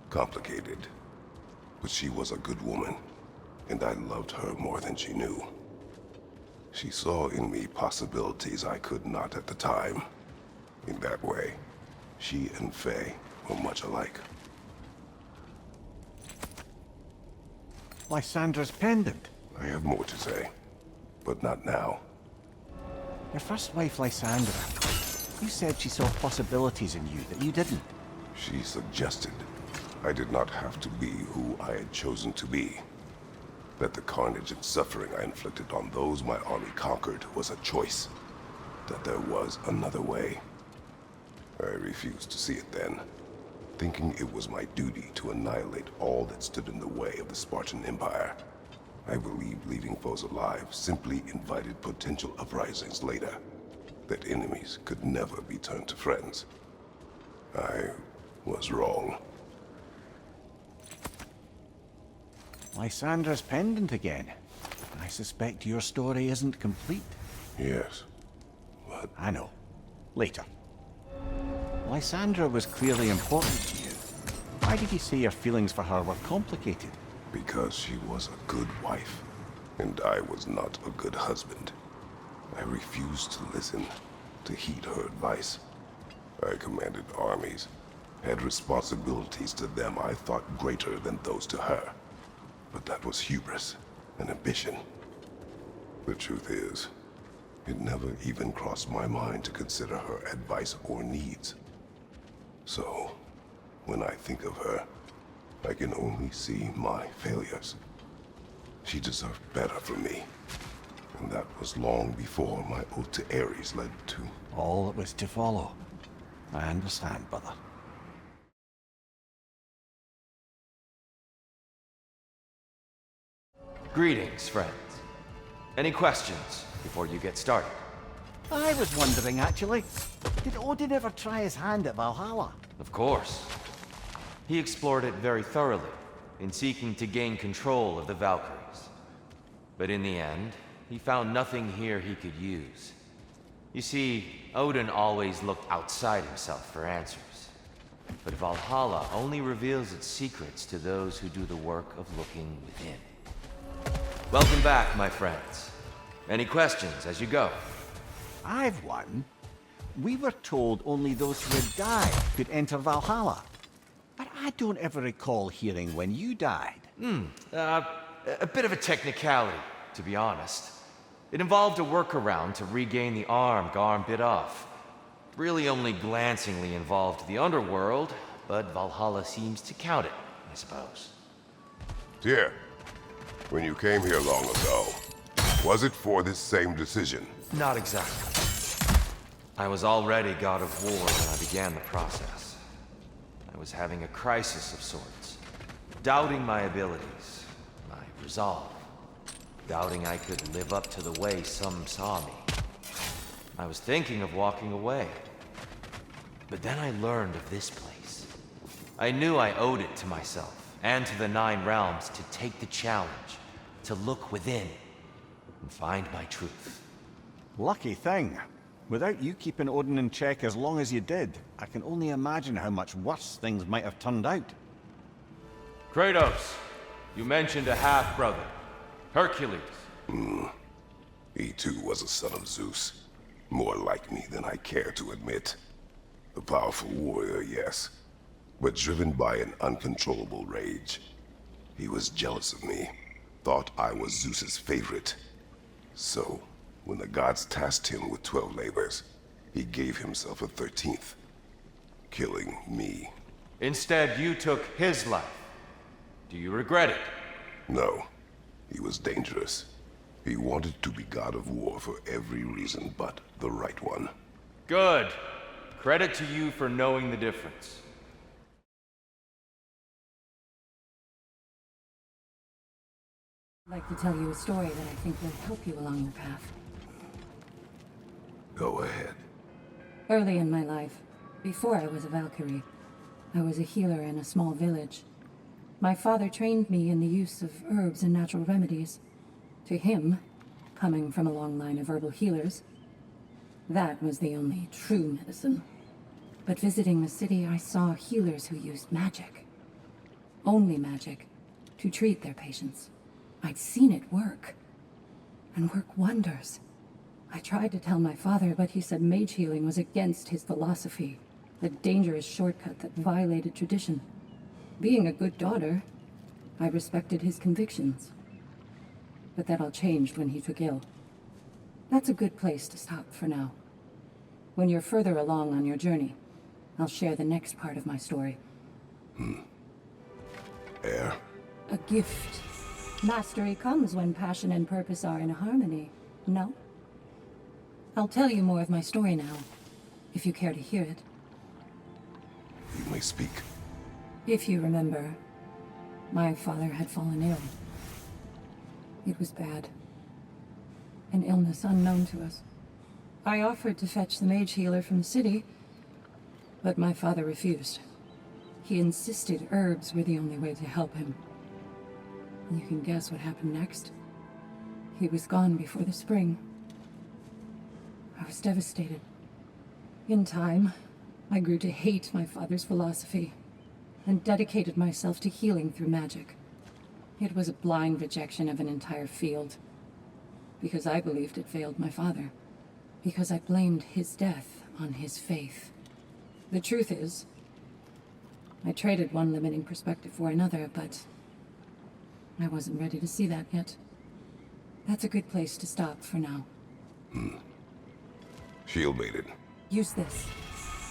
complicated, but she was a good woman, and I loved her more than she knew. She saw in me possibilities I could not at the time. In that way, she and Faye were much alike. Lysandra's pendant. I have more to say, but not now. Your first wife, Lysandra. You said she saw possibilities in you that you didn't. She suggested I did not have to be who I had chosen to be. That the carnage and suffering I inflicted on those my army conquered was a choice. That there was another way. I refused to see it then, thinking it was my duty to annihilate all that stood in the way of the Spartan Empire. I believed leaving foes alive simply invited potential uprisings later, that enemies could never be turned to friends. I was wrong. Lysandra's pendant again. I suspect your story isn't complete. Yes, but I know. Later. Lysandra was clearly important to you. Why did you say your feelings for her were complicated? because she was a good wife, and I was not a good husband. I refused to listen, to heed her advice. I commanded armies, had responsibilities to them I thought greater than those to her. But that was hubris, an ambition. The truth is, it never even crossed my mind to consider her advice or needs. So, when I think of her, I can only see my failures. She deserved better from me. And that was long before my oath to Ares led to... All that was to follow. I understand, brother. Greetings, friends. Any questions before you get started? I was wondering, actually, did Odin ever try his hand at Valhalla? Of course. He explored it very thoroughly, in seeking to gain control of the Valkyries. But in the end, he found nothing here he could use. You see, Odin always looked outside himself for answers. But Valhalla only reveals its secrets to those who do the work of looking within. Welcome back, my friends. Any questions as you go? I've one. We were told only those who had died could enter Valhalla. But I don't ever recall hearing when you died. A bit of a technicality, to be honest. It involved a workaround to regain the arm Garm bit off. Really only glancingly involved the underworld, but Valhalla seems to count it, I suppose. Dear, when you came here long ago, was it for this same decision? Not exactly. I was already god of war when I began the process. I was having a crisis of sorts. Doubting my abilities, my resolve. Doubting I could live up to the way some saw me. I was thinking of walking away. But then I learned of this place. I knew I owed it to myself, and to the Nine Realms, to take the challenge, to look within, and find my truth. Lucky thing. Without you keeping Odin in check as long as you did, I can only imagine how much worse things might have turned out. Kratos, you mentioned a half-brother. Hercules. He too was a son of Zeus. More like me than I care to admit. A powerful warrior, yes, but driven by an uncontrollable rage. He was jealous of me, thought I was Zeus's favorite. So, when the gods tasked him with 12 labors, he gave himself a 13th, killing me. Instead, you took his life. Do you regret it? No, he was dangerous. He wanted to be god of war for every reason but the right one. Good. Credit to you for knowing the difference. I'd like to tell you a story that I think will help you along your path. Go ahead. Early in my life, before I was a Valkyrie, I was a healer in a small village. My father trained me in the use of herbs and natural remedies. To him, coming from a long line of herbal healers, that was the only true medicine. But visiting the city, I saw healers who used magic. Only magic, to treat their patients. I'd seen it work, and work wonders. I tried to tell my father, but he said mage healing was against his philosophy, a dangerous shortcut that violated tradition. Being a good daughter, I respected his convictions. But that all changed when he took ill. That's a good place to stop for now. When you're further along on your journey, I'll share the next part of my story. Air? A gift. Mastery comes when passion and purpose are in harmony, no? I'll tell you more of my story now, if you care to hear it. You may speak. If you remember, my father had fallen ill. It was bad. An illness unknown to us. I offered to fetch the mage healer from the city, but my father refused. He insisted herbs were the only way to help him. You can guess what happened next. He was gone before the spring. I was devastated. In time, I grew to hate my father's philosophy and dedicated myself to healing through magic. It was a blind rejection of an entire field, because I believed it failed my father, because I blamed his death on his faith. The truth is, I traded one limiting perspective for another, but I wasn't ready to see that yet. That's a good place to stop for now. Shield mated. Use this.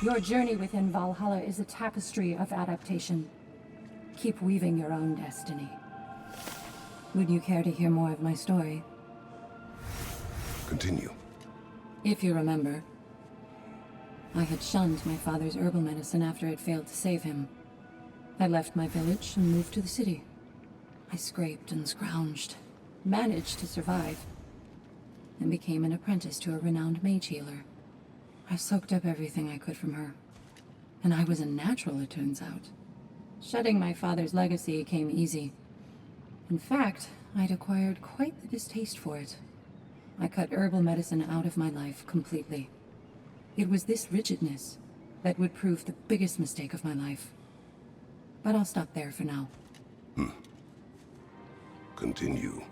Your journey within Valhalla is a tapestry of adaptation. Keep weaving your own destiny. Would you care to hear more of my story? Continue. If you remember, I had shunned my father's herbal medicine after it failed to save him. I left my village and moved to the city. I scraped and scrounged, managed to survive, and became an apprentice to a renowned mage healer. I soaked up everything I could from her, and I was a natural, it turns out. Shedding my father's legacy came easy. In fact, I'd acquired quite the distaste for it. I cut herbal medicine out of my life completely. It was this rigidness that would prove the biggest mistake of my life. But I'll stop there for now. Continue.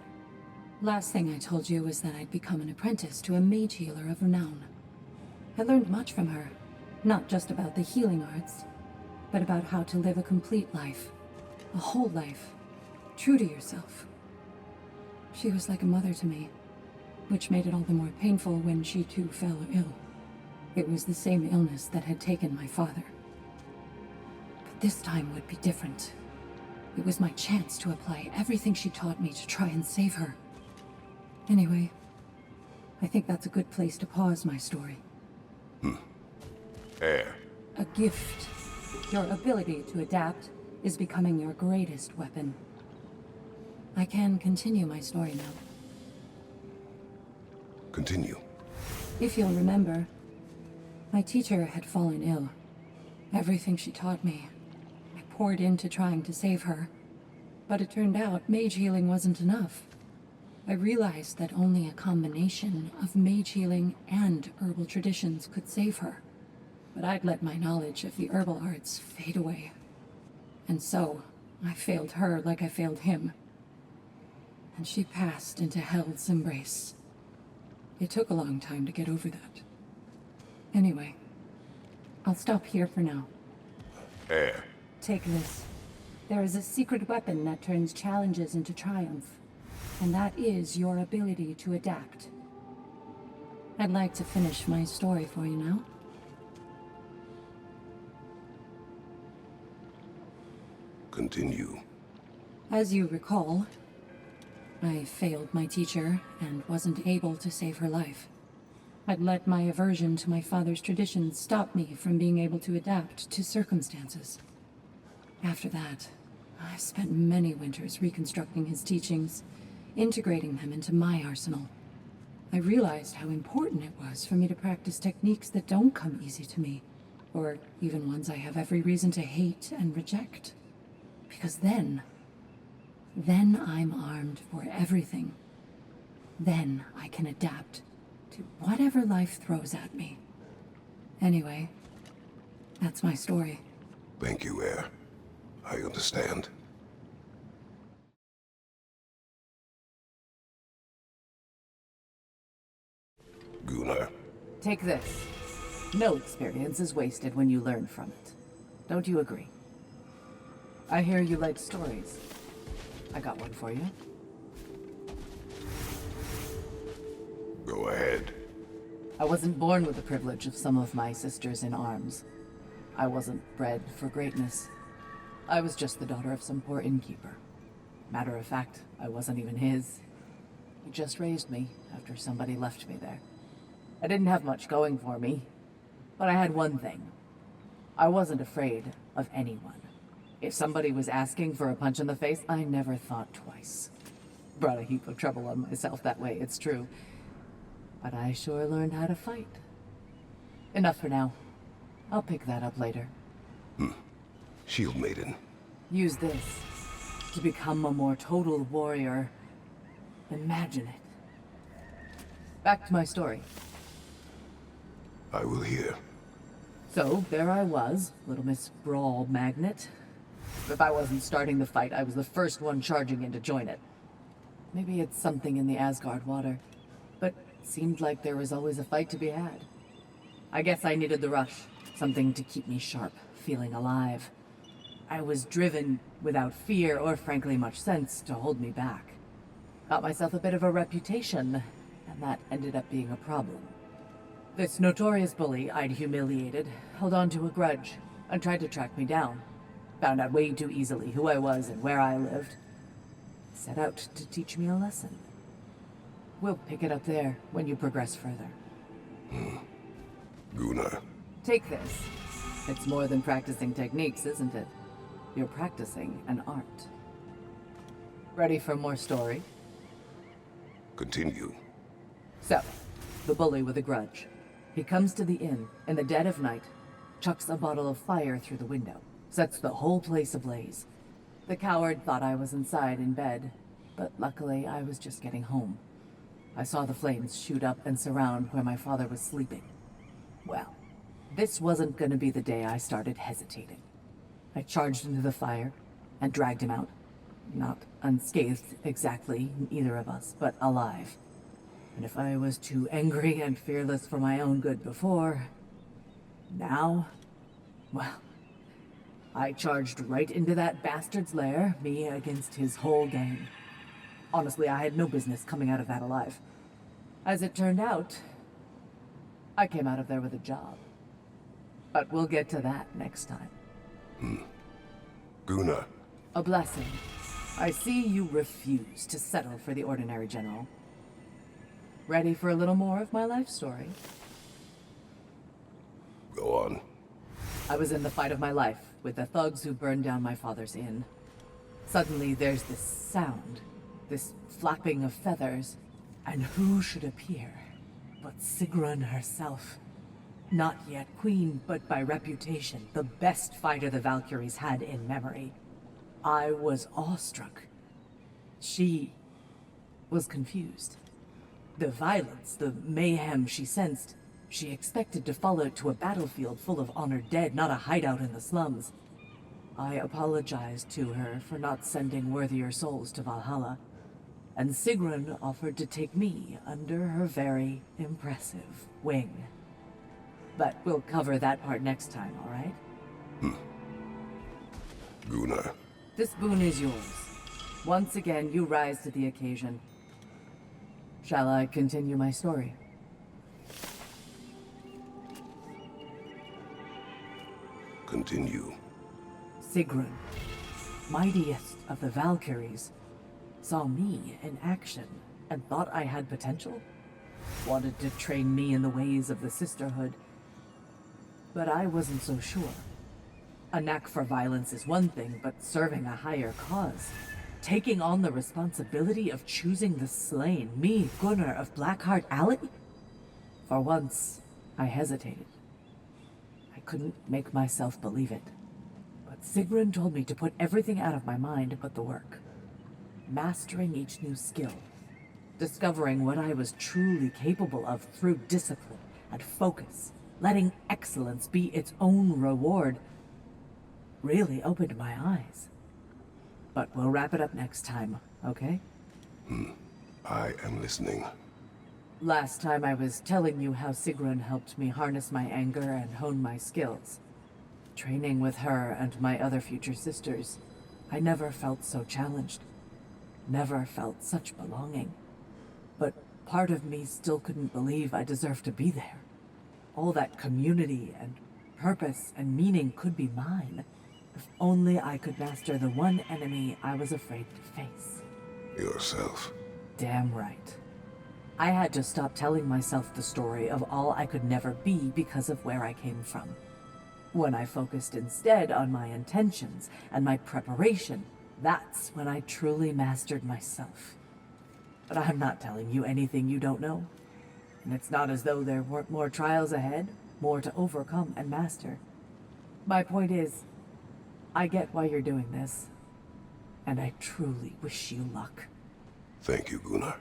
Last thing I told you was that I'd become an apprentice to a mage healer of renown. I learned much from her, not just about the healing arts, but about how to live a complete life, a whole life, true to yourself. She was like a mother to me, which made it all the more painful when she too fell ill. It was the same illness that had taken my father. But this time would be different. It was my chance to apply everything she taught me to try and save her. Anyway, I think that's a good place to pause my story. Air. A gift. Your ability to adapt is becoming your greatest weapon. I can continue my story now. Continue. If you'll remember, my teacher had fallen ill. Everything she taught me, I poured into trying to save her. But it turned out mage healing wasn't enough. I realized that only a combination of mage healing and herbal traditions could save her. But I'd let my knowledge of the herbal arts fade away. And so, I failed her like I failed him. And she passed into Hell's embrace. It took a long time to get over that. Anyway, I'll stop here for now. Air. Take this. There is a secret weapon that turns challenges into triumph. And that is your ability to adapt. I'd like to finish my story for you now. Continue. As you recall, I failed my teacher and wasn't able to save her life. I'd let my aversion to my father's traditions stop me from being able to adapt to circumstances. After that, I spent many winters reconstructing his teachings, integrating them into my arsenal. I realized how important it was for me to practice techniques that don't come easy to me, or even ones I have every reason to hate and reject. Because then I'm armed for everything. Then I can adapt to whatever life throws at me. Anyway, that's my story. Thank you, Air. I understand. Gunnar. Take this. No experience is wasted when you learn from it. Don't you agree? I hear you like stories. I got one for you. Go ahead. I wasn't born with the privilege of some of my sisters in arms. I wasn't bred for greatness. I was just the daughter of some poor innkeeper. Matter of fact, I wasn't even his. He just raised me after somebody left me there. I didn't have much going for me, but I had one thing. I wasn't afraid of anyone. If somebody was asking for a punch in the face, I never thought twice. Brought a heap of trouble on myself that way, it's true. But I sure learned how to fight. Enough for now. I'll pick that up later. Shield Maiden. Use this to become a more total warrior. Imagine it. Back to my story. I will hear. So, there I was, Little Miss Brawl Magnet. If I wasn't starting the fight, I was the first one charging in to join it. Maybe it's something in the Asgard water, but it seemed like there was always a fight to be had. I guess I needed the rush, something to keep me sharp, feeling alive. I was driven without fear or frankly much sense to hold me back. Got myself a bit of a reputation, and that ended up being a problem. This notorious bully I'd humiliated held on to a grudge and tried to track me down. Found out way too easily who I was and where I lived. Set out to teach me a lesson. We'll pick it up there when you progress further. Gunnar. Take this. It's more than practicing techniques, isn't it? You're practicing an art. Ready for more story? Continue. So, the bully with a grudge. He comes to the inn in the dead of night, chucks a bottle of fire through the window, sets the whole place ablaze. The coward thought I was inside in bed, but luckily I was just getting home. I saw the flames shoot up and surround where my father was sleeping. Well, this wasn't going to be the day I started hesitating. I charged into the fire and dragged him out. Not unscathed exactly, either of us, but alive. And if I was too angry and fearless for my own good before, now, well, I charged right into that bastard's lair, me against his whole gang. Honestly, I had no business coming out of that alive. As it turned out, I came out of there with a job. But we'll get to that next time. Gunnar. A blessing. I see you refuse to settle for the ordinary general. Ready for a little more of my life story? Go on. I was in the fight of my life with the thugs who burned down my father's inn. Suddenly there's this sound, this flapping of feathers, and who should appear but Sigrun herself. Not yet queen, but by reputation, the best fighter the Valkyries had in memory. I was awestruck. She was confused. The violence, the mayhem she sensed, she expected to follow to a battlefield full of honored dead, not a hideout in the slums. I apologized to her for not sending worthier souls to Valhalla, and Sigrun offered to take me under her very impressive wing. But we'll cover that part next time, all right? Gunnar. This boon is yours. Once again, you rise to the occasion. Shall I continue my story? Continue. Sigrun, mightiest of the Valkyries, saw me in action and thought I had potential. Wanted to train me in the ways of the sisterhood. But I wasn't so sure. A knack for violence is one thing, but serving a higher cause, taking on the responsibility of choosing the slain, me, Gunnar of Blackheart Alley? For once, I hesitated. I couldn't make myself believe it. But Sigrun told me to put everything out of my mind but the work. Mastering each new skill. Discovering what I was truly capable of through discipline and focus. Letting excellence be its own reward really opened my eyes. But we'll wrap it up next time, okay? I am listening. Last time I was telling you how Sigrun helped me harness my anger and hone my skills. Training with her and my other future sisters, I never felt so challenged. Never felt such belonging. But part of me still couldn't believe I deserved to be there. All that community and purpose and meaning could be mine. If only I could master the one enemy I was afraid to face. Yourself. Damn right. I had to stop telling myself the story of all I could never be because of where I came from. When I focused instead on my intentions and my preparation, that's when I truly mastered myself. But I'm not telling you anything you don't know. And it's not as though there weren't more trials ahead, more to overcome and master. My point is, I get why you're doing this, and I truly wish you luck. Thank you, Gunnar.